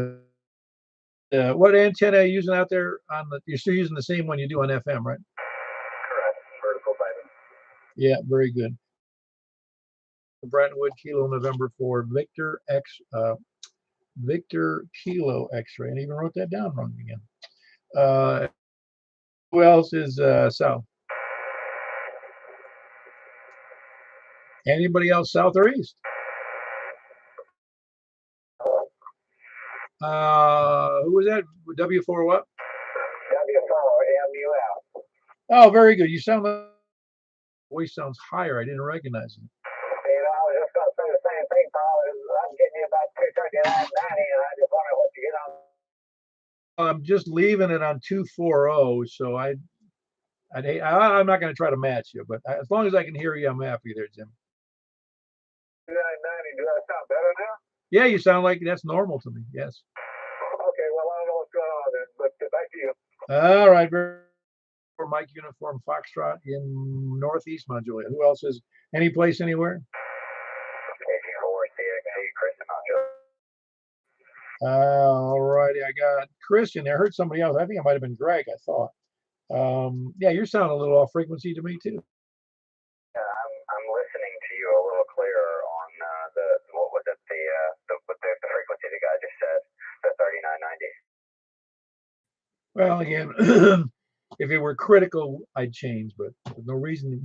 Speaker 1: What antenna are you using out there? You're still using the same one you do on FM, right?
Speaker 6: Correct. Vertical fiber.
Speaker 1: Yeah, very good. Brentwood, Kilo November 4, Victor X, Victor Kilo X-ray, and even wrote that down wrong again. Who else is south? Anybody else south or east? Who was that? W4 what?
Speaker 4: W4MUL.
Speaker 1: Oh, very good. You sound like voice sounds higher. I didn't recognize it.
Speaker 4: You know, I was just going to say the same thing, Paul. I'm getting you about 239.90, and I just wonder what you get on.
Speaker 1: I'm just leaving it on 240, so I'm not going to try to match you, but as long as I can hear you, I'm happy there, Jim.
Speaker 4: 239.90. Do I sound better now?
Speaker 1: Yeah, you sound like that's normal to me. Yes.
Speaker 4: Okay. Well, I don't know what's going on then, but back to you.
Speaker 1: All right. For Mike Uniform Foxtrot in Northeast MtJuliet. Who else is any place anywhere? All righty. I got Christian. I heard somebody else. I think it might have been Greg, I thought. Yeah, you're sounding a little off frequency to me too.
Speaker 6: I'm listening to you a little clearer on what was it, the frequency the guy just said, the 3990.
Speaker 1: Well, again, if it were critical, I'd change, but there's no reason.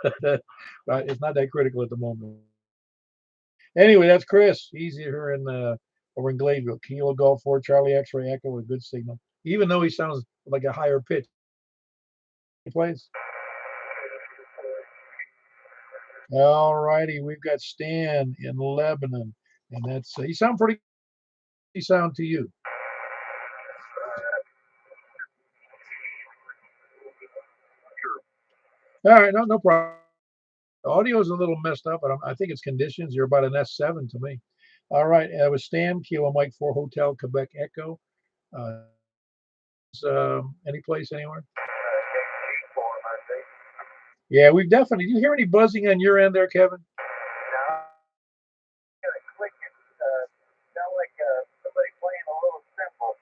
Speaker 1: It's not that critical at the moment. Anyway, that's Chris. He's here over in Gladeville. Kilo Golf 4 Charlie X-ray Echo with good signal, even though he sounds like a higher pitch. He plays. All righty, we've got Stan in Lebanon, and that's you sound pretty. He sound to you. All right, no problem. The audio is a little messed up, but I think it's conditions. You're about an S7 to me. All right, with Stan, Kilo Mike 4 Hotel Quebec Echo. Any place anywhere? Yeah, we've definitely. Do you hear any buzzing on your end there, Kevin?
Speaker 4: No. Sound like somebody playing a little simple.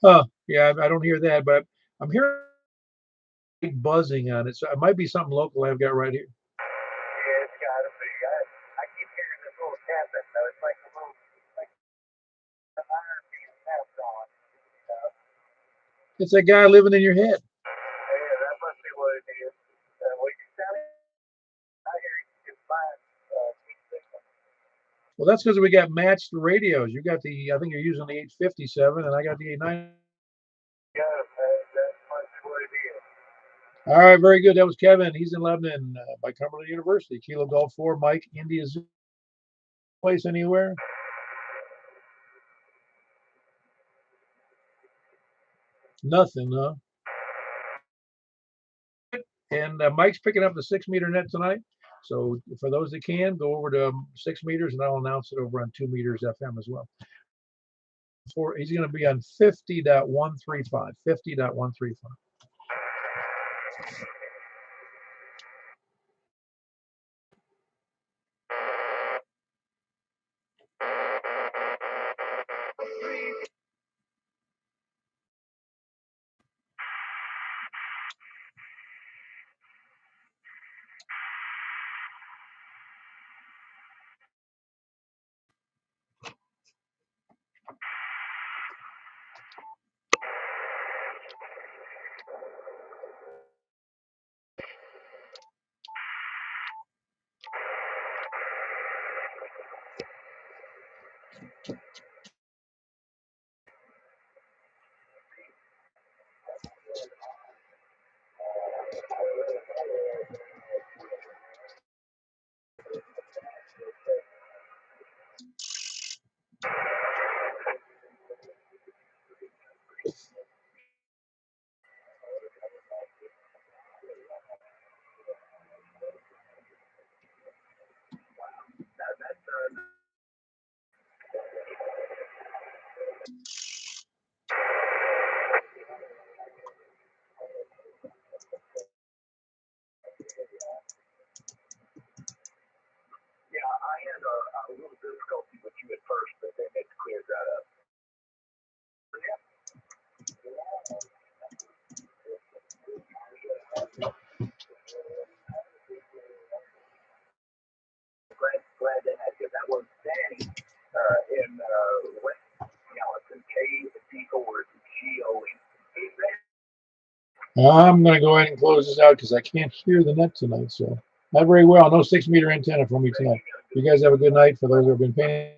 Speaker 1: Oh, yeah, I don't hear that, but I'm hearing buzzing on it. So it might be something local I've got right here.
Speaker 4: Yeah, it's got to be. I keep hearing this little tapping, though. It's like a little, like the iron being tapped on.
Speaker 1: It's that guy living in your head.
Speaker 4: Yeah, that must be what it is. Well, you sound I hear you just fine.
Speaker 1: Well, that's because we got matched radios. You got I think you're using the 857, and I got the 89.
Speaker 4: Yeah, that must be what it is.
Speaker 1: All right, very good. That was Kevin. He's in Lebanon by Cumberland University. Kilo Golf 4, Mike, India Zoo. Place anywhere? Nothing, huh? And Mike's picking up the 6-meter net tonight. So for those that can, go over to 6 meters, and I'll announce it over on 2 meters FM as well. He's going to be on 50.135. 50.135.
Speaker 4: Yeah, I had a little difficulty with you at first, but then it cleared that up. Glad that had you. That was Danny.
Speaker 6: in West Gallatin, KC4GOE.
Speaker 1: I'm going to go ahead and close this out because I can't hear the net tonight. So not very well. No 6-meter antenna for me tonight. You guys have a good night. For those who have been paying.